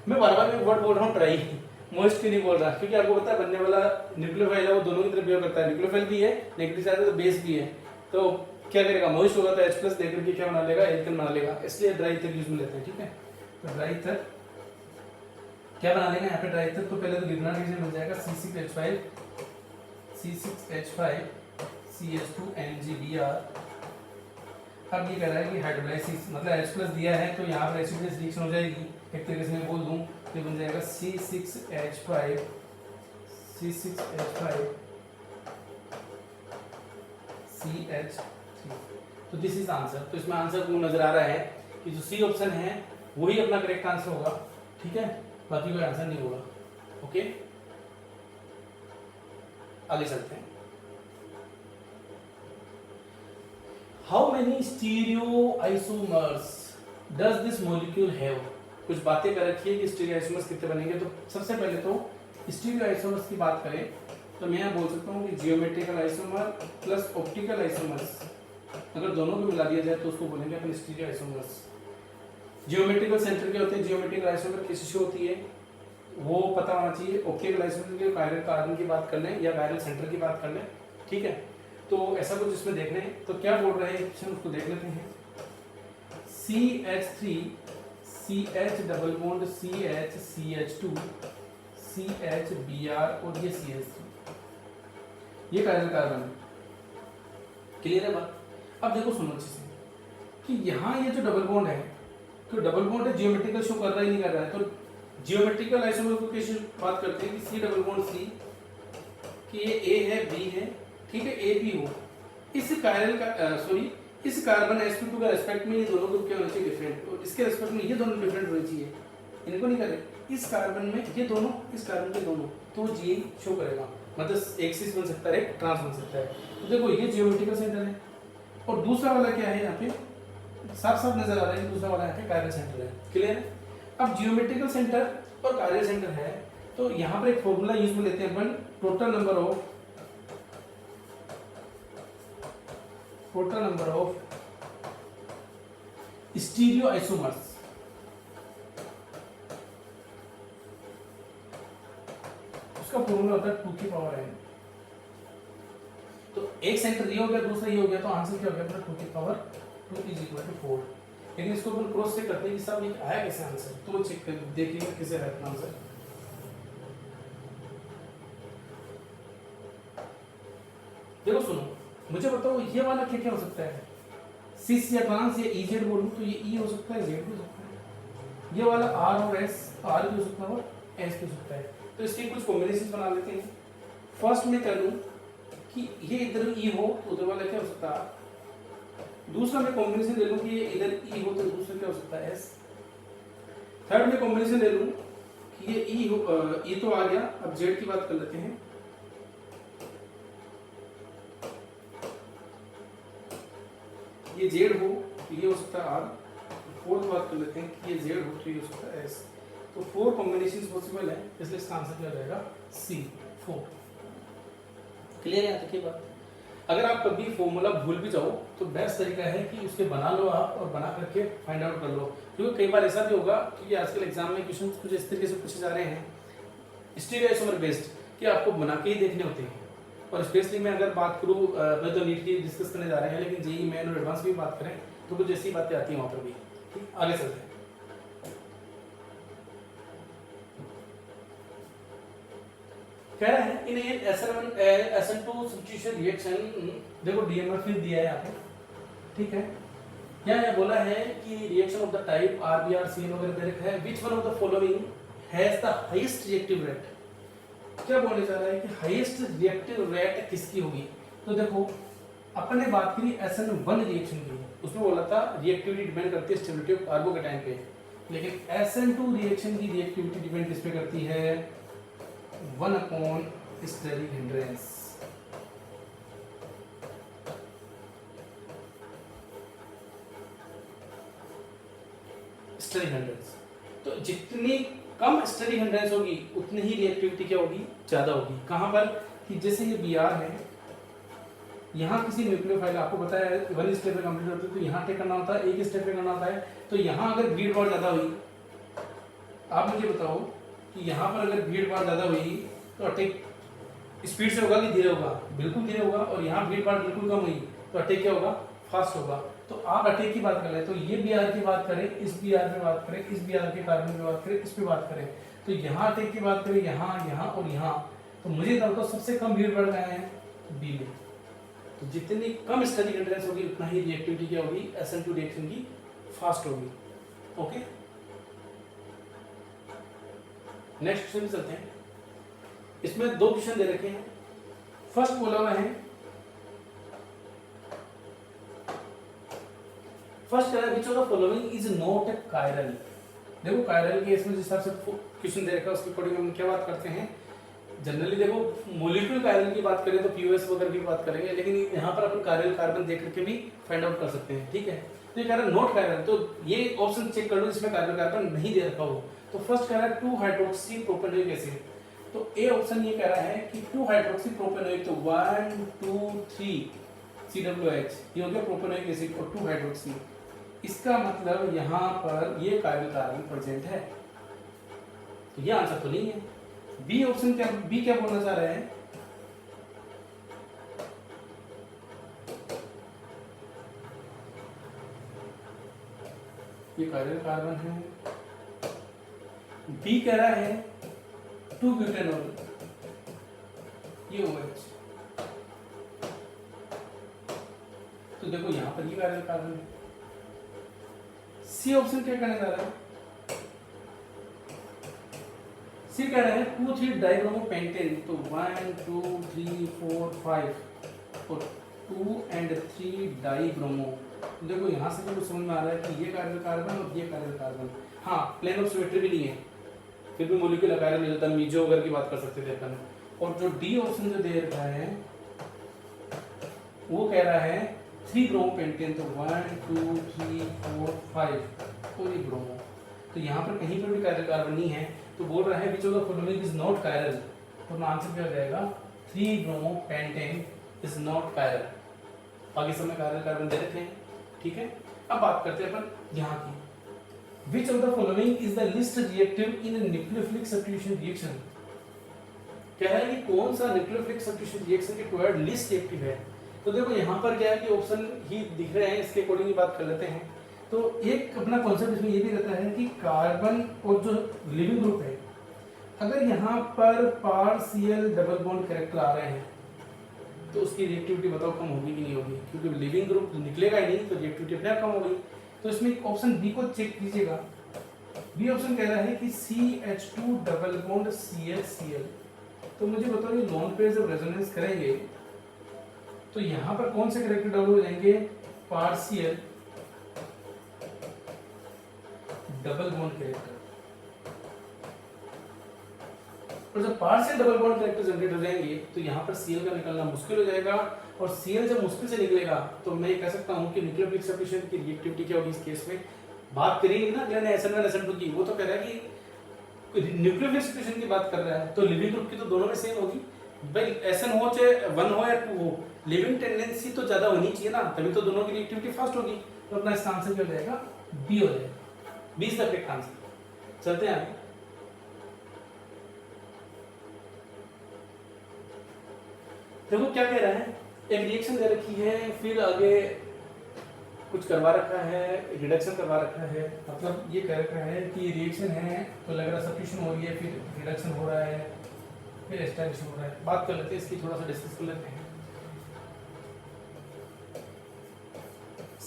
मैं बार-बार एक वर्ड बोल रहा हूँ ड्राई, मोइस्ट क्यों नहीं बोल रहा, क्योंकि आपको पता है बनने वाला न्यूक्लियोफाइल है वो दोनों की तरफ बिहेव करता है, न्यूक्लियोफाइल भी है, नेगेटिव चार्ज है तो बेस भी है। तो क्या करेगा, मोइस्ट होगा तो H+ देकर के क्या बना लेगा, एल्केन बना लेगा, इसलिए ड्राई ईथर यूज में लेते हैं। ठीक है, तो ड्राई ईथर क्या बना लेगा यहाँ पे, ड्राई ईथर तो पहले तो लिग्नाइट रीजन मिल जाएगा C6H5CH2NgBr। अब ये कह रहा है कि हाइड्रोलाइसिस मतलब H+ दिया है तो यहाँ पर एसिड बेस रिएक्शन हो जाएगी, एक तरीके से मैं बोल दूं तो बन जाएगा C6H5CH3। तो दिस इज आंसर। तो इसमें आंसर को नजर आ रहा है कि जो सी ऑप्शन है वही अपना करेक्ट आंसर होगा। ठीक है, बाकी कोई आंसर नहीं होगा। ओके, आगे चलते हैं। How many stereoisomers does this molecule have. कुछ बातें कर रखी है कि स्टीरियोआइसोमर्स कितने बनेंगे। तो सबसे पहले तो स्टीरियोआइसोमर्स की बात करें तो मैं यहाँ बोल सकता हूँ कि geometrical isomer plus optical isomers, अगर दोनों को मिला दिया जाए तो उसको बोलेंगे अपन स्टीरियोआइसोमर्स। जियोमेट्रिकल सेंटर के होते हैं, जियोमेट्रिकल आइसोमर किससे होती है वो पता होना चाहिए। ऑप्टिकल आइसोमर के कायरल कार्बन की बात कर लें या कायरल सेंटर की बात कर लें। ठीक है, तो ऐसा कुछ इसमें देखना है। तो क्या बोल रहे हैं क्वेश्चन, उसको देख लेते हैं। CH3 CH double bond CH CH2 CH Br और ये CH3। ये कायरल कार्बन है। क्लियर है बात? अब देखो सुनो अच्छे से कि यहाँ ये जो डबल बॉन्ड है, तो डबल बॉन्ड है जियोमेट्रिकल शो कर रहा है नहीं कर रहा है, तो जियोमेट्रिकल आइसोमर की बात करते हैं कि सी डबल बॉन्ड सी, कि ये ए है बी है, ठीक है, ए बी हो, इस कायरल का सॉरी इस कार्बन sp2 का रेस्पेक्ट में ये दोनों ग्रुप क्या होने चाहिए डिफरेंट, और इसके रेस्पेक्ट में ये दोनों डिफरेंट होने चाहिए, इनको नहीं करे, इस कार्बन में ये दोनों, इस कार्बन के दोनों, तो जी शो करेगा, मतलब एक सिस बन सकता है, एक ट्रांस बन सकता है। तो देखो ये जियोमेट्रिकल सेंटर है, और दूसरा वाला क्या है यहाँ पे साफ साफ नजर आ रहा है, दूसरा वाला यहाँ पे कायरल सेंटर है। क्लियर है? अब जियोमेट्रिकल सेंटर और कायरल सेंटर है, तो यहाँ पर एक फॉर्मूला यूज में लेते हैं अपन, total number of stereo isomers, उसका फॉर्मूला होता है 2 की पावर n। तो एक सेंटर ये हो गया, दूसरा ये हो गया, तो आंसर क्या हो गया अपना 2 की पावर 2 इज इक्वल टू 4। लेकिन इसको अपन क्रॉस चेक करते हैं कि साहब ये आया कैसे आंसर, तो चेक कर देखिए कैसे आया अपना आंसर। देखो सुनो, मुझे बताओ ये वाला क्या क्या हो सकता है, सिस या ट्रांस या इजेड बोलूं तो ये ई हो सकता है, जेड भी हो सकता है, ये वाला आर और एस, आर भी हो सकता है और एस भी हो सकता है। तो इसके कुछ कॉम्बिनेशन बना लेते हैं। फर्स्ट में कह लूं कि ये इधर ई हो तो उधर वाला क्या हो सकता है, दूसरा में कॉम्बिनेशन ले लूं कि ये इधर ई हो तो दूसरा क्या हो सकता है एस। थर्ड में कॉम्बिनेशन ले लूं कि ये ई हो, ई तो आ गया, अब जेड की बात कर लेते हैं। ये जेड हो तो ये हो सकता है आर। फोर्थ बात कर लेते हैं कि ये जेड हो तो ये हो सकता है एस। तो 4 कॉम्बिनेशंस पॉसिबल है, इसलिए इसका आंसर क्या जाएगा सी 4। क्लियर है? देखिए बात, अगर आप कभी फॉर्मूला भूल भी जाओ तो बेस्ट तरीका है कि उसके बना लो आप और बना करके फाइंड आउट कर लो, क्योंकि कई बार ऐसा भी होगा क्योंकि आजकल एग्जाम में क्वेश्चन कुछ इस तरीके से पूछे जा रहे हैं स्टीरियो आइसोमर बेस्ड कि आपको बना के ही देखने होते हैं। और स्पेशली मैं अगर बात करूँ, मैं तो नीट की डिस्कस करने जा रहे हैं, लेकिन जेई मेन और एडवांस की बात करें तो कुछ ऐसी बातें आती हैं वहाँ पर भी। ठीक, आगे चलते हैं। कह रहा है इन SN2 सब्स्टिट्यूशन रिएक्शन, देखो डीएमआर फिर दिया है यहाँ पे, ठीक है, यहाँ बोला है कि reaction of the type RBR CN वगैरह दे रखा है, which one of the following has the highest reactive rate. क्या बोलने जा रहा है कि हाईएस्ट रिएक्टिव रेट किसकी होगी। तो देखो अपन ने बात करी SN1 रिएक्शन की, उसमें बोला था रिएक्टिविटी डिपेंड करती है स्टेबिलिटी ऑफ कार्बोकेटाइन पे, लेकिन SN2 रिएक्शन की रिएक्टिविटी डिपेंड किस पे करती है, 1 upon steric hindrance. Steric hindrance, तो जितनी कम स्टेरिक हिंड्रेंस होगी उतनी ही रिएक्टिविटी क्या होगी, ज्यादा होगी। कहां पर कि जैसे ये Br है, यहाँ किसी न्यूक्लियोफाइल आपको बताया है 1 स्टेप में कंप्लीट होती है, तो यहाँ टेक करना होता है, एक स्टेप में करना होता है। तो यहाँ अगर भीड़ भाड़ ज्यादा हुई, आप मुझे बताओ कि यहाँ पर अगर भीड़ भाड़ ज्यादा हुई तो अटैक स्पीड से होगा कि धीरे होगा, बिल्कुल धीरे होगा, और यहाँ भीड़ भाड़ बिल्कुल कम हुई तो अटैक क्या होगा, फास्ट होगा। तो आप अटैक की बात कर ले तो ये Br की बात करें, इस Br पे बात करें, इस Br के कार्बन की बात करें, इस पे बात करें, तो यहाँ अटैक की बात करें, यहाँ यहाँ और यहाँ, तो मुझे लगता है सबसे कम भीड़ भाड़ गए हैं बी में। तो जितनी कम स्टेरिक हिंड्रेंस होगी उतना ही रिएक्टिविटी क्या होगी, SN2 रिएक्शन की फास्ट होगी। ओके, नेक्स्ट क्वेश्चन चलते हैं। इसमें 2 क्वेश्चन दे रखे हैं। फर्स्ट बोला हुआ है, फर्स्ट कह विच of the following is not chiral. देखो कायरल के इसमें जिस हिसाब से क्वेश्चन दे रखा है उसके अकॉर्डिंग हम क्या बात करते हैं, जनरली देखो मॉलिक्यूल कायरल की बात करें तो पीओएस वगैरह की बात करेंगे, लेकिन यहाँ पर अपन कायरल कार्बन देख करके भी फाइंड आउट कर सकते हैं। ठीक है, तो ये कह रहा है नॉट कायरल, तो ये ऑप्शन चेक कर लो जिसमें कायरल कार्बन नहीं दे रखा हो। तो फर्स्ट कह रहा है 2 हाइड्रोक्सी प्रोपेनोइक एसिड, तो ए ऑप्शन ये कह रहा है कि 2 हाइड्रोक्सी प्रोपेनोइक, तो 1 2 3 COH ये हो गया प्रोपेनोइक एसिड और 2 हाइड्रोक्सी, इसका मतलब यहाँ पर ये कायरल कार्बन प्रेजेंट है, तो ये आंसर तो नहीं है। बी ऑप्शन क्या, बी क्या बोलना चाह रहे हैं, ये कायरल कार्बन है। बी कह रहा है 2 ब्यूटेनॉल, ये OH, तो देखो यहाँ पर ये कायरल कार्बन है। सी ऑप्शन क्या कहने जा रहा है, सी कह रहा है 2,3 डाइब्रोमोपेंटेन, तो 1 2 3 4 5 और 2 and 3 डाइब्रोमो। देखो यहाँ से भी कुछ समझ में आ रहा है कि ये कायरल कार्बन और ये कायरल कार्बन, हाँ प्लेन ऑफ सिमेट्री भी नहीं है, फिर भी मॉलिक्यूलर कायरल मिल जाता है, मीजो वगैरह की बात कर सकते थे अपन। और जो डी ऑप्शन जो दे रखा है वो कह रहा है 3 ब्रोमोपेंटेन, तो 1 2 3 4 5 और ये ब्रोमो। तो यहाँ पर कहीं पर भी कायरल कार्बन नहीं है, तो बोल रहा है विच of the following is not chiral. तो आंसर क्या हो जाएगा, 3 ब्रोमोपेंटेन इज नॉट कायरल। बाकी सब में कायरल कार्बन दे रखे हैं, ठीक है। अब बात करते हैं अपन यहाँ की, विच of the following is the least reactive in nucleophilic substitution reaction. कह रहा है कि कौन सा न्यूक्लियोफिलिक सब्स्टिट्यूशन रिएक्शन के टुवर्ड लिस्ट रिएक्टिव है। तो देखो यहाँ पर क्या है कि ऑप्शन ही दिख रहे हैं, इसके अकॉर्डिंग ही बात कर लेते हैं। तो एक अपना कॉन्सेप्ट इसमें ये भी रहता है कि कार्बन और जो लिविंग ग्रुप है, अगर यहाँ पर पार्शियल डबल बॉन्ड कैरेक्टर आ रहे हैं तो उसकी रिएक्टिविटी बताओ कम होगी कि नहीं होगी, क्योंकि लिविंग ग्रुप निकलेगा ही नहीं तो रिएक्टिविटी अपने आप कम होगी। तो इसमें ऑप्शन बी को चेक कीजिएगा। बी ऑप्शन कह रहा है कि CH2 double bond CH Cl। तो मुझे बताओ ये लोन पेयर जब रेजोनेंस करेंगे तो यहाँ पर कौन से कैरेक्टर डबल हो जाएंगे, पार्शियल डबल बॉन्ड कैरेक्टर। और जब partial double bond character generate हो जाएंगे तो यहाँ पर Cl का निकलना मुश्किल हो जाएगा, और Cl जब मुश्किल से निकलेगा तो मैं कह सकता हूँ कि न्यूक्लियोफिलिक सब्स्टिट्यूशन की रिएक्टिविटी क्या होगी इस केस में। बात करेंगे ना अगले SN1 SN2 की, वो तो कह रहा है कि न्यूक्लियोफिलिक सब्स्टिट्यूशन की बात कर रहा है, तो लिविंग ग्रुप की तो दोनों में सेम होगी भाई, SN हो चाहे 1 हो या 2 हो, लिविंग टेंडेंसी तो ज्यादा होनी चाहिए ना, तभी तो दोनों की रिएक्टिविटी फास्ट होगी। तो अपना इसका आंसर क्या हो जाएगा, बी हो जाएगा, B is the correct answer. चलते हैं आगे। देखो क्या कह रहा है, एक रिएक्शन दे रखी है, फिर आगे कुछ करवा रखा है, रिडक्शन करवा रखा है, मतलब ये कह रखा है कि रिएक्शन है तो लग रहा सब्स्टिट्यूशन हो रही है, फिर रिडक्शन हो रहा है, फिर एस्टैब्लिश हो रहा है। बात कर लेते हैं इसकी, थोड़ा सा डिस्कस कर लेते हैं।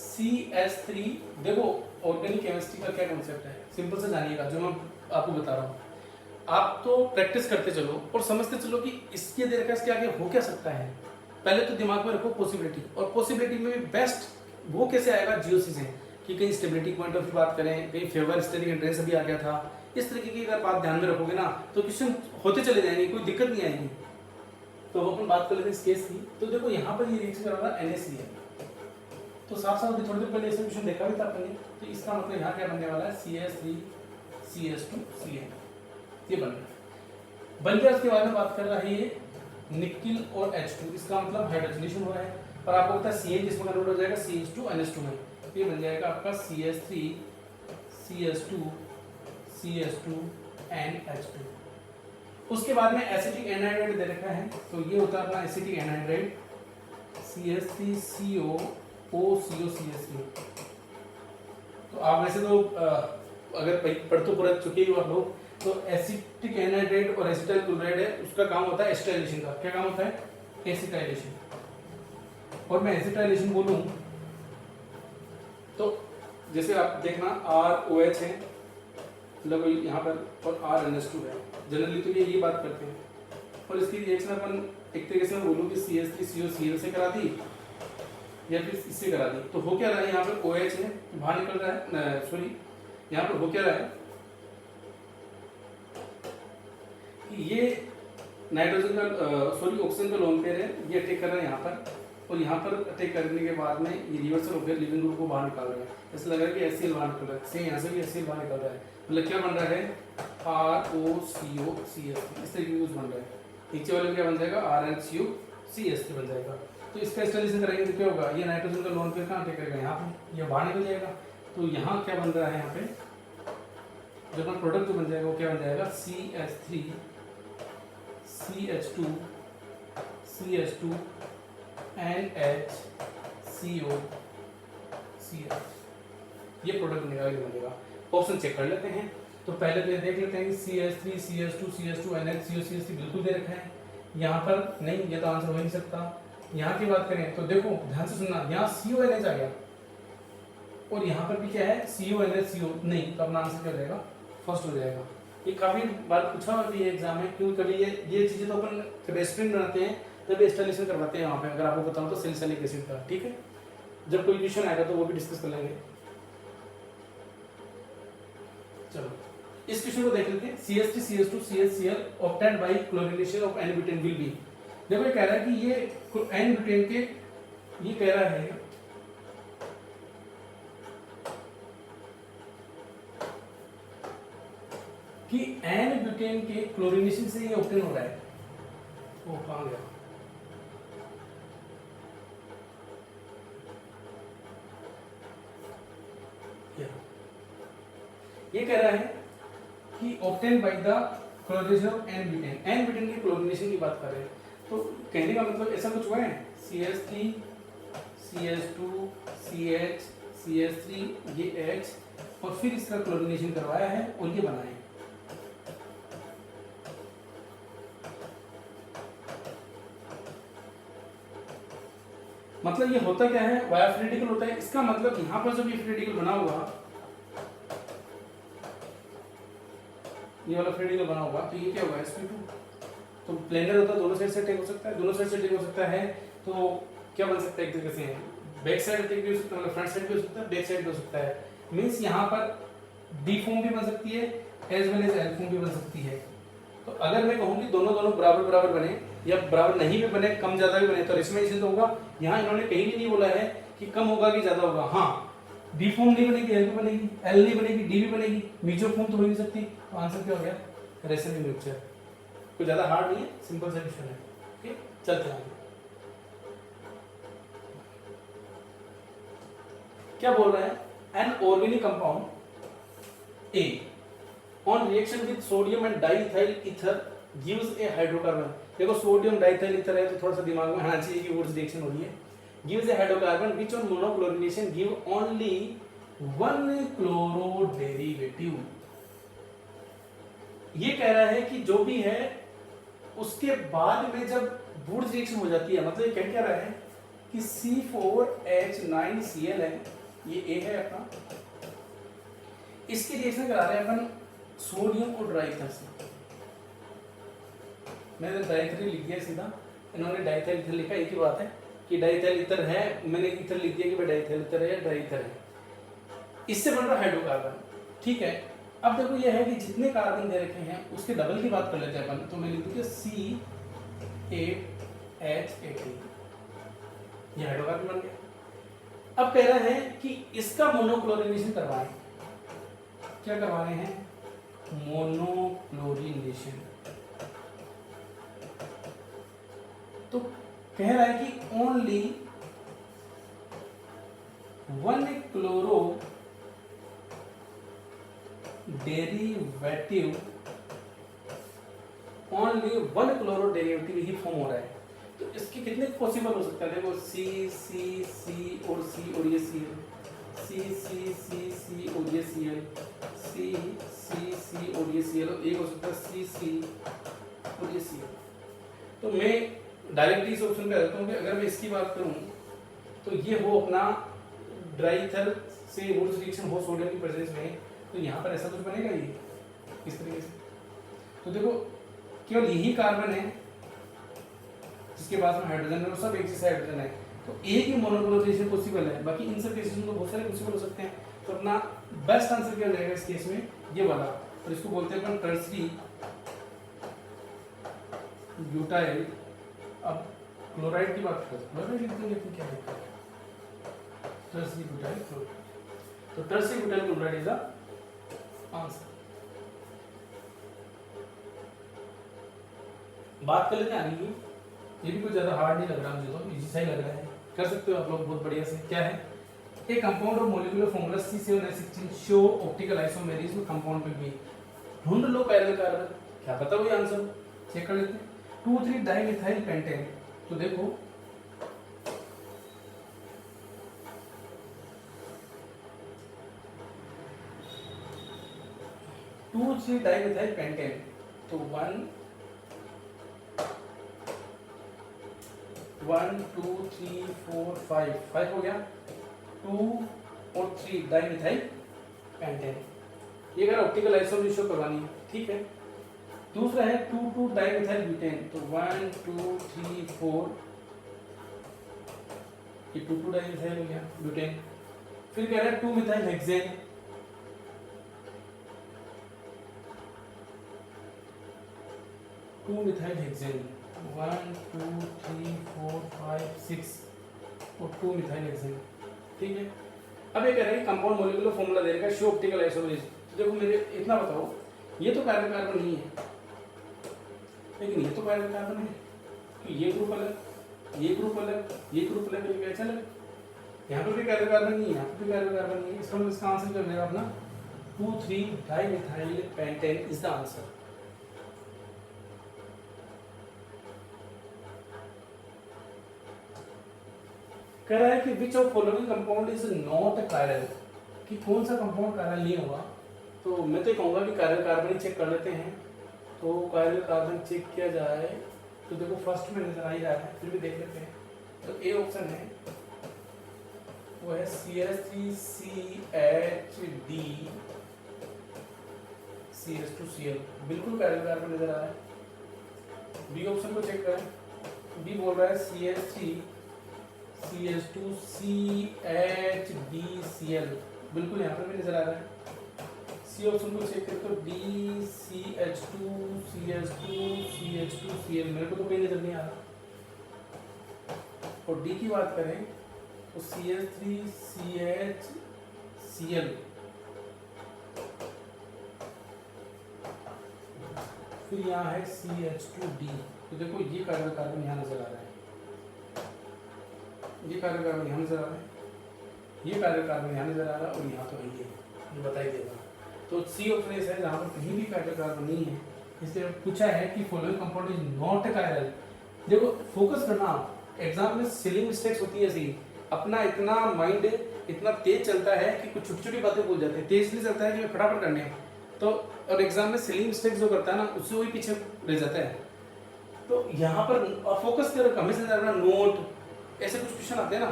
CH3, देखो ऑर्गेनिक केमिस्ट्री का क्या कॉन्सेप्ट है, सिंपल से जानिएगा जो मैं आपको बता रहा हूँ। आप तो प्रैक्टिस करते चलो और समझते चलो कि इसके देर का इसके आगे हो क्या सकता है। पहले तो दिमाग में रखो पॉसिबिलिटी, और पॉसिबिलिटी में भी बेस्ट वो कैसे आएगा, जीओसी से, कि कहीं स्टेबिलिटी पॉइंट ऑफ व्यू बात करें, कहीं फेवर स्टेरिक एंट्रेंस अभी आ गया था, इस तरीके की अगर बात ध्यान में रखोगे ना तो क्वेश्चन होते चले जाएंगे, कोई दिक्कत नहीं आएगी। तो अपन बात कर लेते हैं इस केस की। तो देखो यहाँ पर ये रिएक्शन कर रहा है NaCl, तो साफ साफ थोड़ी देर पहले सॉल्यूशन देखा भी था अपन ने, तो इसका मतलब यहाँ क्या बनने वाला है, CH3 CH2 Cl, ये बन गया। उसके बाद में बात कर रहा है ये निकिल और H2, इसका मतलब हाइड्रोजनेशन हो रहा है, और आपको पता है CH जिसमें कन्वर्ट हो जाएगा CH2 NH2 में, ये बन जाएगा आपका CH3 CH2 CH2 NH2। उसके बाद में एसिटिक एनहाइड्राइड दे रखा है, तो ये होता है अपना acetic anhydride CH3CO OCO CH3। तो आप वैसे तो अगर पढ़ तो पढ़ चुके ही हो आप लोग, तो एसिटिक एनहाइड्राइड और एसिटाइल क्लोराइड है, उसका काम होता है एसिटाइलेशन का। क्या काम होता है, एसिटाइलेशन। और मैं एसिटाइलेशन बोलूं तो जैसे आप देखना ROH है, मतलब यहाँ पर, और RNH2 है, जनरली तो ये बात करते हैं। और इसकी रिएक्शन अपन एक तरीके से मैं बोलूँ कि CH3CO Cl से करा दी या फिर इससे करा दी, तो हो क्या रहा है, यहाँ पर OH है बाहर निकल रहा है, सॉरी यहाँ पर हो क्या रहा है कि ये नाइट्रोजन का सॉरी ऑक्सीजन का लोन पेयर है, ये अटैक कर रहा है यहाँ पर, और यहाँ पर अटैक करने के बाद में ये रिवर्सल होकर लिविंग ग्रुप को बाहर निकाल रहा है। ऐसा लग रहा है कि HCl बाहर निकल रहा है, सेम यहाँ से भी HCl बाहर निकल रहा है, मतलब क्या बन रहा है, ROCOCH, इस तरीके का बन रहा है। नीचे वाले में क्या बन जाएगा, RNCOCH बन जाएगा। तो इसका इंस्टॉलेशन करेंगे तो क्या होगा, ये नाइट्रोजन का लोन पेयर कहाँ अटैक करेगा, यहाँ पे, ये बाहर निकल जाएगा। तो यहाँ क्या बन रहा है, यहाँ पे जो अपना प्रोडक्ट जो बन जाएगा वो क्या बन जाएगा, CH3 CH2 CH2 NHCO CH, ये प्रोडक्ट बनेगा। ऑप्शन चेक कर लेते हैं। तो पहले तो देख लेते हैं कि CH3 CH2 CH2 NHCO CH3 बिल्कुल दे रखा है, यहाँ पर नहीं, ये तो आंसर हो ही नहीं सकता। यहाँ की बात करें तो देखो ध्यान से सुनना, यहाँ CONH आ गया और यहाँ पर भी क्या है CONH CO नहीं, तो अपना आंसर क्या हो जाएगा, फर्स्ट हो जाएगा। ये काफी बार पूछा हुआ भी एग्जाम में, क्यों कभी ये चीजें तो अपन जब एस्पिरिन बनाते हैं तब इंस्टॉलेशन करवाते हैं वहाँ पे, अगर आपको बताऊँ तो सैलिसिलिक एसिड का, ठीक है। जब कोई क्वेश्चन आएगा तो वो भी डिस्कस कर लेंगे। चलो इस क्वेश्चन को देख लेते हैं। CH3CH2 CHCl obtained by chlorination of N-butane will be, देखो ये कह रहा है कि ये N-butane के, ये कह रहा है कि N-butane के क्लोरिनेशन से ये ऑब्टेन हो रहा है। वो कहाँ गया, ये कह रहा है कि obtain by the chlorination of N-butane, N-butane के क्लोरिनेशन की बात कर रहे हैं। तो कहने का मतलब ऐसा कुछ हुआ है, CH3 CH2 CH CH3 ये H और फिर इसका क्लोरिनेशन करवाया है और ये बना है। मतलब ये होता क्या है, वाया फ्री रेडिकल होता है। इसका मतलब यहाँ पर जब ये फ्री रेडिकल बना हुआ, ये वाला फ्री रेडिकल बना होगा, तो ये क्या होगा sp2, तो प्लेनर होता है, दोनों साइड से अटैक हो सकता है, दोनों साइड से अटैक हो सकता है। तो क्या बन सकता है, एक तरीके से बैक साइड अटैक भी हो सकता है, मतलब फ्रंट साइड भी हो सकता है, बैक साइड भी हो सकता है। मींस यहाँ पर डी फॉर्म भी बन सकती है as well as L form भी बन सकती है। तो अगर मैं कहूँ कि दोनों दोनों बराबर बराबर बने या बराबर नहीं भी बने, कम ज्यादा भी बने, तो रेशमाइजेशन तो होगा। यहाँ इन्होंने कहीं भी नहीं बोला है कि कम होगा कि ज्यादा होगा। हाँ, डी फॉर्म नहीं बनेगी, एल भी बनेगी, एल नहीं बनेगी, डी भी बनेगी, म्यूचुअल फॉर्म तो हो नहीं सकती। तो आंसर क्या हो गया, रेशनल म्यूचुअल। कोई ज्यादा हार्ड नहीं है, सिंपल सा क्वेश्चन है। ओके, चलते हैं। क्या बोल रहा है, an organic compound A on reaction with sodium and diethyl ether gives A hydrocarbon. देखो सोडियम डाइइथाइल ईथर है तो थोड़ा सा दिमाग में आना चाहिए कि वो रिएक्शन हो रही है। Gives A hydrocarbon which on monochlorination give only one chloro derivative. ये कह रहा है कि जो भी है उसके बाद में जब वुड्स रिएक्शन हो जाती है, मतलब ये क्या रहा है कि C4H9Cl है, ये A है अपना, इसकी रिएक्शन करा रहे हैं अपन सोडियम और डाइईथर से। मैंने डाइईथर लिख दिया सीधा, इन्होंने डाइईथर ईथर लिखा। एक ही बात है कि डाइईथर ईथर है, मैंने ईथर लिख दिया कि भाई डाइईथर ईथर है या डाइईथर है। इससे बन रहा हाइड्रोकार्बन, ठीक है। अब देखो ये है कि जितने कार्बन दे रखे हैं उसके डबल की बात कर लेते हैं अपन। तो मैं लिख दूंगा C8H18, ये हाइड्रोकार्बन बन गया। अब कह रहा है कि इसका मोनोक्लोरिनेशन करवाएं। क्या करवा रहे हैं, मोनोक्लोरिनेशन। तो कह रहा है कि only one chloro derivative, only one chloro derivative ही फॉर्म हो रहा है। तो इसके कितने पॉसिबल हो सकता है, देखो C C C और C और ये Cl, C C C C और ये Cl, C C C और ये Cl, और एक हो सकता है C C और ये Cl। तो मैं डायरेक्टली इस ऑप्शन पे रहता हूँ कि अगर मैं इसकी बात करूँ तो ये हो अपना ड्राईथर से वुड्स रिएक्शन हो सोडियम की प्रेजेंस में, तो यहाँ पर ऐसा कुछ बनेगा ये इस तरीके से। तो देखो केवल यही कार्बन है जिसके पास में हाइड्रोजन है, सब एक जैसा हाइड्रोजन है, तो एक ही मोनोक्लोरिनेशन पॉसिबल है। बाकी इन सब केसेस में तो बहुत सारे पॉसिबल हो सकते हैं। तो अपना बेस्ट आंसर क्या हो जाएगा इस केस में, ये वाला। और इसको बोलते हैं अपन टर्सरी ब्यूटाइल। अब क्लोराइड की बात करते हैं, क्लोराइड लिख देंगे तो क्या है, टर्सरी ब्यूटाइल क्लोराइड। तो tertiary butyl chloride is the answer. बात कर लेते हैं आगे की। ये भी कोई ज्यादा हार्ड नहीं लग रहा मुझे, तो इजी सा ही लग रहा है, कर सकते हो आप लोग बहुत बढ़िया से। क्या है, ए compound of molecular formula C7H16 show optical isomerism compound will be. ढूंढ लो पैरेलल कार्बन, क्या पता वही आंसर, चेक कर लेते हैं। 2,3 डाइमिथाइल पेंटेन। तो देखो टू थ्री डाइमिथाइल पेंटेन, तो 1 1 2 3 4 5 हो गया, 2 और 3 डाइमिथाइल पेंटेन। ये अगर ऑप्टिकल आइसोमरेशन करवानी है, ठीक है। दूसरा है 2 डाइमिथाइल ब्यूटेन, तो 1 2 3 4, ये 2 डाइमिथाइल हो गया ब्यूटेन। फिर कह रहा है 2 मिथाइल हेक्सेन, 2 मिथाइल हेक्सेन, 1 2 3 4 5 6 और 2 मिथाइल हेक्सेन, ठीक है। अब ये कह रहा है कंपाउंड मॉलिक्यूलर फॉर्मूला दे रखा है, शो ऑप्टिकल आइसोमरेज। तो देखो मेरे इतना बताओ, ये तो कार्बन कार्बन नहीं है, लेकिन ये तो कार्बन कार्बन है, तो ये ग्रुप अलग, ये ग्रुप अलग, ये ग्रुप अलग, ये कैसा अलग? यहाँ पर भी कार्बन कार्बन नहीं है, यहाँ पर भी कार्बन कार्बन नहीं है। इसका मतलब इसका आंसर क्या हो जाएगा अपना 2 3 dimethyl pentane is the answer. कह रहा है कि which of following compound is not chiral, कि कौन सा कंपाउंड कायरल नहीं होगा। तो मैं तो कहूँगा कि कायरल कार्बन ही चेक कर लेते हैं। तो कायरल कार्बन चेक किया जाए तो देखो फर्स्ट में नजर आ ही रहा है, फिर भी देख लेते हैं। तो ए ऑप्शन है वो है CH3CHD CH2Cl, बिल्कुल कायरल कार्बन नजर आ रहा है। बी ऑप्शन को चेक करें, बी बोल रहा है CH3CH2CHDCl, बिल्कुल यहाँ पर भी नजर आ रहा है। सी ऑप्शन को चेक करें तो DCH2CH2CH2Cl, मेरे को तो कहीं नजर नहीं आ रहा। और डी की बात करें तो CH3CHCl, फिर यहाँ है CH2D। तो देखो ये कार्बन कार्बन यहाँ नजर आ रहा है, ये कार्बन कार्बन यहाँ नजर आ रहा है, ये कार्बन कार्बन यहाँ नजर आ रहा है, और यहाँ तो है ये बताई देगा। तो सी ऑप्शन है जहाँ पर कहीं भी कार्बन कार्बन नहीं है। इसलिए पूछा है कि following compound is not chiral. देखो फोकस करना, एग्जाम में सिली मिस्टेक्स होती है ऐसी, अपना इतना माइंड इतना तेज चलता है कि कुछ छोटी छोटी बातें भूल जाते हैं। तेज नहीं चलता है कि फटाफट करने हैं, तो और एग्जाम में सिली मिस्टेक्स जो करता है ना उससे वही पीछे रह जाता है। तो यहाँ पर फोकस करो, हमेशा नोट ऐसे कुछ क्वेश्चन आते हैं ना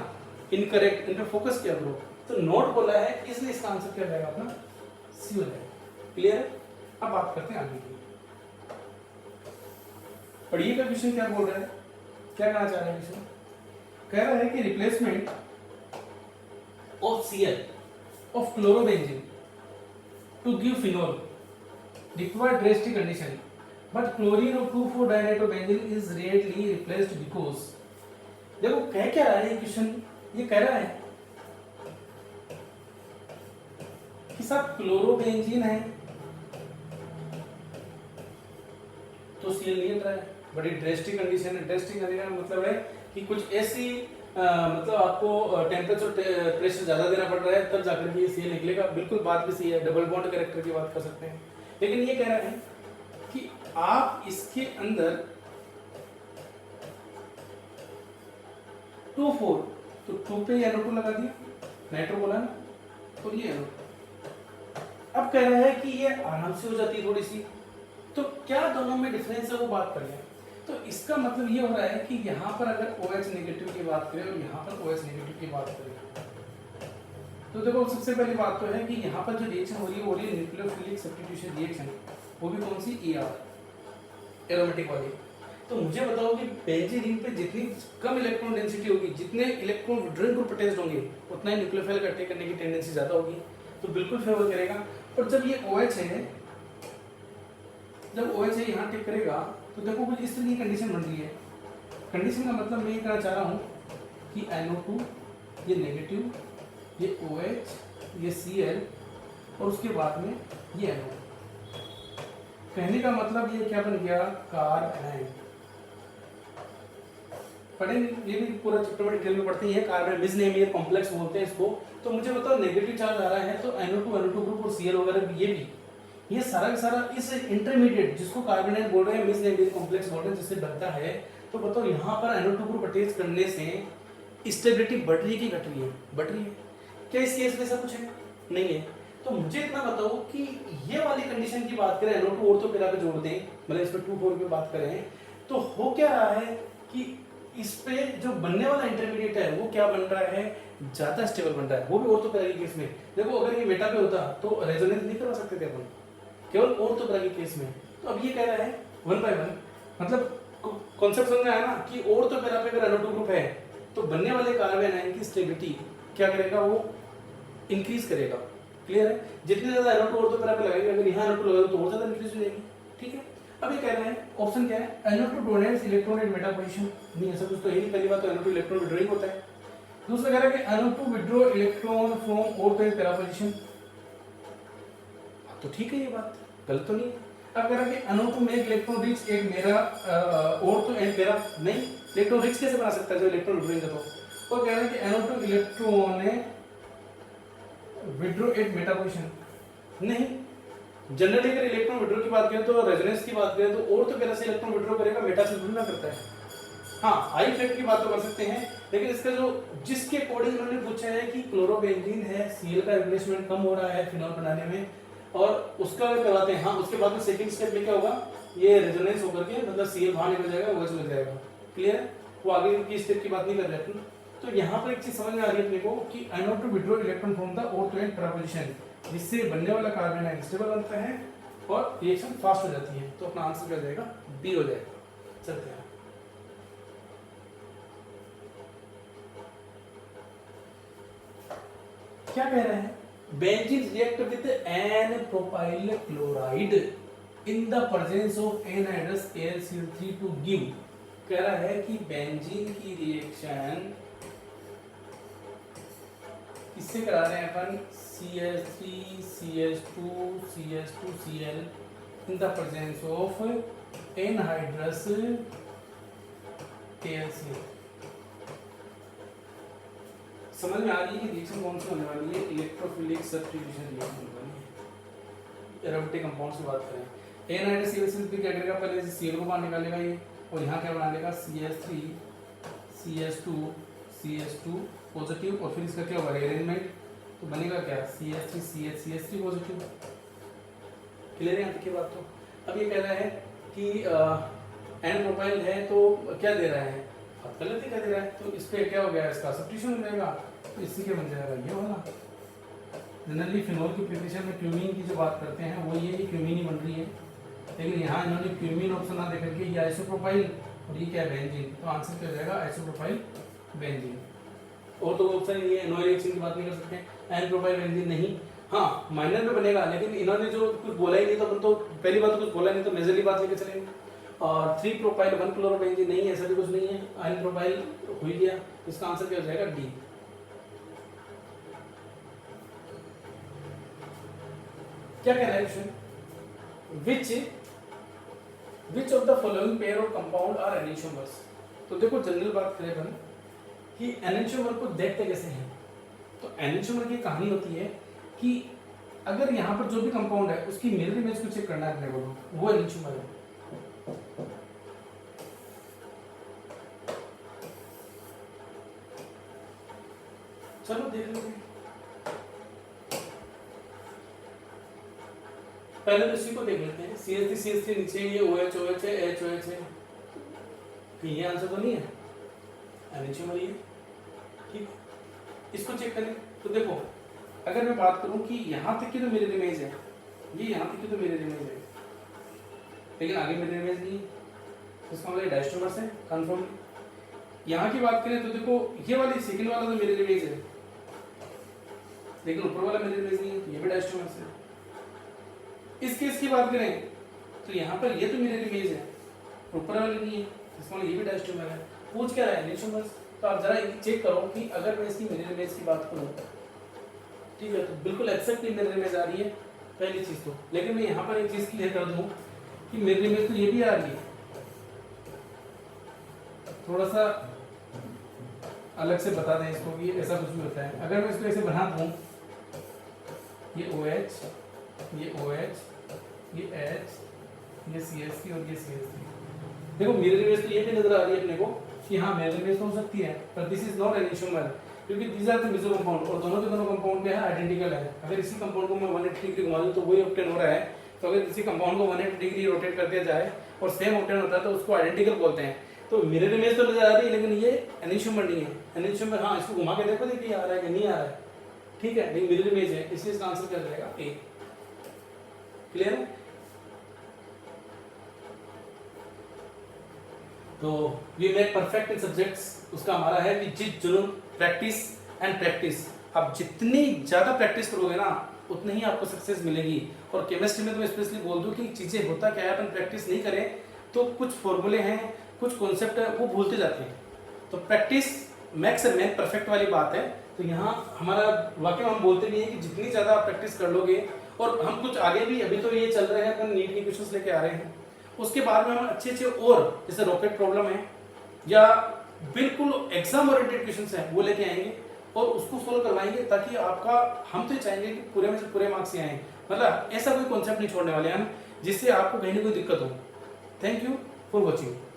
इनकरेक्ट, इन पर फोकस किया करो। तो नोट बोला है, इसलिए इसका आंसर क्या जाएगा अपना सी हो जाएगा। क्लियर है? अब बात करते हैं आगे की। पढ़िएगा क्वेश्चन क्या बोल रहा है, क्या कहना चाह रहा है क्वेश्चन। कह रहा है कि replacement of Cl of chlorobenzene to give phenol require drastic condition, but chlorine of 2,4-dinitrobenzene is rarely replaced because। देखो कह क्या रहा है ये क्वेश्चन, ये कह रहा है कि सब क्लोरोबेंजीन है तो Cl नहीं हट रहा है, बड़ी ड्रेस्टिक कंडीशन है। ड्रेस्टिक कंडीशन मतलब है कि कुछ ऐसी मतलब आपको टेम्परेचर प्रेशर ज्यादा देना पड़ रहा है तब जाकर के Cl निकलेगा। बिल्कुल बात भी सही है, डबल बॉन्ड कैरेक्टर की बात कर सकते हैं। लेकिन ये कह रहा है कि आप इसके अंदर 2,4 तो 2 पे NO2 लगा दिया, नाइट्रो बोला ना, तो ये NO2। अब कह रहा है कि ये आराम से हो जाती है थोड़ी सी, तो क्या दोनों में डिफरेंस है वो बात कर लें। तो इसका मतलब ये हो रहा है कि यहाँ पर अगर OH नेगेटिव की बात करें और यहाँ पर OH नेगेटिव की बात करें, तो देखो सबसे पहली बात तो है कि यहाँ पर जो रिएक्शन हो रही है वो रही न्यूक्लियोफिलिक सब्स्टिट्यूशन रिएक्शन, वो भी कौन सी ER एरोमेटिक वाली। तो मुझे बताओ कि बेंजीन रिंग पे जितनी कम इलेक्ट्रॉन डेंसिटी होगी, जितने इलेक्ट्रॉन विड्रॉइंग ग्रुप अटैच्ड होंगे, उतना ही न्यूक्लियोफाइल का अटैक करने की टेंडेंसी ज्यादा होगी, तो बिल्कुल फेवर करेगा। और जब ये OH है, जब OH है यहाँ टिक करेगा, तो देखो कुछ इस तरह की कंडीशन बन रही है। कंडीशन का मतलब मैं ये कहना चाह रहा हूँ कि NO2 ये नेगेटिव, ये OH, ये Cl और उसके बाद में ये NO। कहने का मतलब ये क्या बन गया, कार्बन। पढ़ेंगे ये भी पूरा चैप्टर में डिटेल में पढ़ते हैं। कार्बन बिजनेमियर कॉम्प्लेक्स बोलते हैं इसको। तो मुझे बताओ नेगेटिव चार्ज आ रहा है तो NO2 ग्रुप और Cl वगैरह ये भी, ये सारा का सारा इस इंटरमीडिएट जिसको कार्बोनेट बोल रहे हैं, बिजनेमियर कॉम्प्लेक्स बोल रहे हैं, जिससे बनता है। तो बताओ यहाँ पर NO2 ग्रुप अटैच करने से स्टेबिलिटी बढ़ रही है कि घट रही है? बढ़ रही है। क्या इस केस में ऐसा कुछ है? नहीं है। तो मुझे इतना बताओ कि ये वाली कंडीशन की बात करें, NO2 और तो पिला पे जोड़ दें, मतलब इसमें 2,4 पे बात करें, तो हो क्या रहा है कि इस पे जो बनने वाला इंटरमीडिएट है वो क्या बन रहा है, ज्यादा स्टेबल बन रहा है, वो भी ऑर्थोपैरा के केस में। देखो अगर ये बेटा पे होता तो रेजोनेंस नहीं करवा सकते थे अपन, केवल ऑर्थोपैरा के केस में। तो अब ये कह रहा है 1 by 1, मतलब कॉन्सेप्ट समझ में आया ना कि ऑर्थोपैरा पे अगर NO2 ग्रुप है तो बनने वाले कार्बन आयन की स्टेबिलिटी क्या करेगा, वो इंक्रीज करेगा। क्लियर है? जितने ज्यादा NO2 ऑर्थोपैरा पे लगाएंगे, अगर यहाँ NO2 लगाएंगे तो और ज्यादा इंक्रीज हो जाएगी। ठीक है, अब ये कह रहा है ऑप्शन क्या है, NO2 donates electron at meta position. नहीं ऐसा कुछ तो है नहीं, पहली बात तो NO2 इलेक्ट्रॉन विड्रॉइंग होता है। दूसरा कह रहा है कि NO2 withdraw electron from ortho and para position. तो ठीक है, ये बात गलत तो नहीं है। अब कह रहा है कि NO2 मेक इलेक्ट्रॉन रिच एक मेरा ऑर्थो एंड पैरा। नहीं, इलेक्ट्रॉन रिच कैसे बना सकता है जब इलेक्ट्रॉन विड्रॉइंग है तो कह रहा है कि NO2 electron withdraw at meta position. नहीं, जनरली अगर इलेक्ट्रॉन विड्रॉ की बात करें तो रेजोनेंस की बात करें तो और तो पैरा से इलेक्ट्रॉन विड्रॉ करेगा, मेटा से विड्रॉ ना करता है। हाँ, आई इफेक्ट की बात तो कर सकते हैं, लेकिन इसका जो जिसके अकॉर्डिंग उन्होंने पूछा है कि क्लोरोबेंजीन है, Cl का रिप्लेसमेंट कम हो रहा है फिनॉल बनाने में, और उसका अगर करवाते हैं, हाँ उसके बाद में सेकंड स्टेप में क्या होगा, ये रेजोनेंस होकर के मतलब Cl बाहर निकल जाएगा, OH लग जाएगा। क्लियर? वो आगे की स्टेप की बात नहीं कर रहे हैं। तो यहाँ पर एक चीज समझ में आ रही है अपने को कि NO2 withdraw electron from the ortho and para position, जिससे बनने वाला कार्बन आयन स्टेबल बनता है और रिएक्शन फास्ट हो जाती है। तो अपना आंसर क्या हो जाएगा, बी हो जाएगा। चलते हैं, क्या कह रहे हैं, benzene react with n propyl chloride in the presence of anhydrous AlCl3 to give. कह रहा है कि बेंजीन की रिएक्शन किससे करा रहे हैं अपन, CH3 CH2 CH2 Cl in the presence of anhydrous AlCl। समझ में आ रही है कि रिएक्शन कौन सी होने वाली है, इलेक्ट्रोफिलिक सब्स्टिट्यूशन रिएक्शन होने वाली है। एरोमेटिक कंपाउंड्स की बात करें, एनहाइड्रस AlCl3 क्या करेगा, पहले Cl को बाहर निकालेगा ये, और यहाँ क्या बना लेगा CH3 CH2 CH2 पॉजिटिव, और फिर इसका क्या होगा अरेंजमेंट, तो बनेगा क्या CH3 CH CH3 positive. Clear है यहाँ तक की बात? तो अब ये कह रहा है कि एन प्रोपाइल है तो क्या दे रहा है, अब गलत ही क्या दे रहा है, तो इस पे क्या हो गया, इसका सब्स्टिट्यूशन हो जाएगा, तो इससे क्या बन जाएगा, ये वाला। जनरली फिनोल की प्रिपरेशन में क्यूमीन की जो बात करते हैं वो ये क्यूमीन ही बन रही है, लेकिन यहाँ इन्होंने क्यूमीन ऑप्शन ना देकर के ये आइसोप्रोपाइल और ये क्या है बेंजीन, तो आंसर क्या हो जाएगा आइसोप्रोपाइल बेंजीन। और तो ऑप्शन नहीं है, नो रिएक्शन की बात नहीं कर सकते, एन प्रोपाइल बेंजीन नहीं। हाँ माइनर में बनेगा, लेकिन इन्होंने जो कुछ बोला ही नहीं, तो अपन तो पहली बात तो कुछ बोला नहीं, तो मेजरली बात लेके चलेंगे। और 3 प्रोपाइल 1 क्लोरोबेंजीन नहीं, ऐसा भी कुछ नहीं है, एन प्रोपाइल हो ही गया, इसका आंसर क्या हो जाएगा डी। क्या कह रहा है question, which of the following pair of compound are enantiomers. तो देखो जनरल बात करें अपन कि एनेंटियोमर को देखते कैसे हैं, तो एनेंटियोमर की कहानी होती है कि अगर यहाँ पर जो भी कंपाउंड है उसकी मिरर इमेज को चेक करना है अपने को, वो एनेंटियोमर है। चलो देख लेते हैं, पहले तो इसी को देख लेते हैं, CH3 नीचे, ये OH OH है, H OH है, ये आंसर तो नहीं है, एनेंटियोमर ये, ठीक। इसको चेक करें तो देखो, अगर मैं बात करूं कि यहाँ तक की तो मिरर इमेज है, ये यहाँ तक की तो मिरर इमेज है, लेकिन आगे मिरर इमेज नहीं है, इसका मतलब डायस्टोमर्स है कंफर्म। यहाँ की बात करें तो देखो ये वाली सेकंड वाला तो मिरर इमेज है, लेकिन ऊपर वाला मिरर इमेज नहीं है, तो ये भी डायस्टोमर्स है। इस केस की बात करें तो यहाँ पर ये तो मिरर इमेज है, ऊपर वाला नहीं है, इसका मतलब ये भी डायस्टोमर है। पूछ क्या रहा है एनेंटियोमर्स, तो आप जरा चेक करो कि अगर मैं इसकी मिरर इमेज की बात करूँ, ठीक है, तो बिल्कुल एक्सेप्टली मिरर इमेज आ रही है पहली चीज तो, लेकिन मैं यहाँ पर एक चीज क्लियर कर दूं कि मिरर इमेज तो ये भी आ रही है, थोड़ा सा अलग से बता दें इसको कि ऐसा कुछ भी होता है। अगर मैं इसको ऐसे बना दूं, ये OH, ये OH, ये H, ये CH3 और ये CH3, देखो मिरर इमेज तो ये भी नजर आ रही है अपने को कि हाँ मिरर इमेज तो हो सकती है, पर दिस इज नॉट एनेंटियोमर, क्योंकि these are the major compound, और दोनों के दोनों कंपाउंड क्या है आइडेंटिकल है। अगर इसी कंपाउंड को मैं 180 डिग्री घुमा दूं तो वही ऑब्टेन हो रहा है, तो अगर इसी कंपाउंड को 180 डिग्री रोटेट कर दिया जाए और सेम ऑब्टेन होता है तो उसको आइडेंटिकल बोलते हैं। तो मिरर इमेज तो नजर आ रही है, लेकिन ये एनिशियोमर नहीं है। एनिशियोमर में हाँ, इसको घुमा के देखो, देखिए आ रहा है कि नहीं आ रहा है, ठीक है, लेकिन मिरर इमेज है, इसलिए इसका आंसर क्या रहेगा ए। क्लियर है? तो we make perfect in subjects, उसका हमारा है कि जिद जुनून, प्रैक्टिस एंड प्रैक्टिस। आप जितनी ज्यादा प्रैक्टिस करोगे ना, उतनी ही आपको सक्सेस मिलेगी। और केमिस्ट्री में तो मैं स्पेशली बोल दूं कि चीजें होता क्या है, अपन प्रैक्टिस नहीं करें तो कुछ फॉर्मूले हैं, कुछ कॉन्सेप्ट है, वो भूलते जाते हैं। तो practice max and man perfect वाली बात है। तो यहाँ हमारा वाकई में हम बोलते भी हैं कि जितनी ज्यादा आप प्रैक्टिस कर लोगे, और हम कुछ आगे भी, अभी तो ये चल रहे हैं, अपन नीट के क्वेश्चंस लेके आ रहे हैं, उसके बाद में हम अच्छे अच्छे और जैसे रॉकेट प्रॉब्लम है या बिल्कुल एग्जाम ओरिएंटेड क्वेश्चंस हैं वो लेके आएंगे और उसको सोल्व करवाएंगे, ताकि आपका, हम तो चाहेंगे कि पूरे में से पूरे मार्क्स ही आए। मतलब ऐसा कोई कॉन्सेप्ट नहीं छोड़ने वाले हम जिससे आपको कहीं ना कोई दिक्कत हो। Thank you for watching.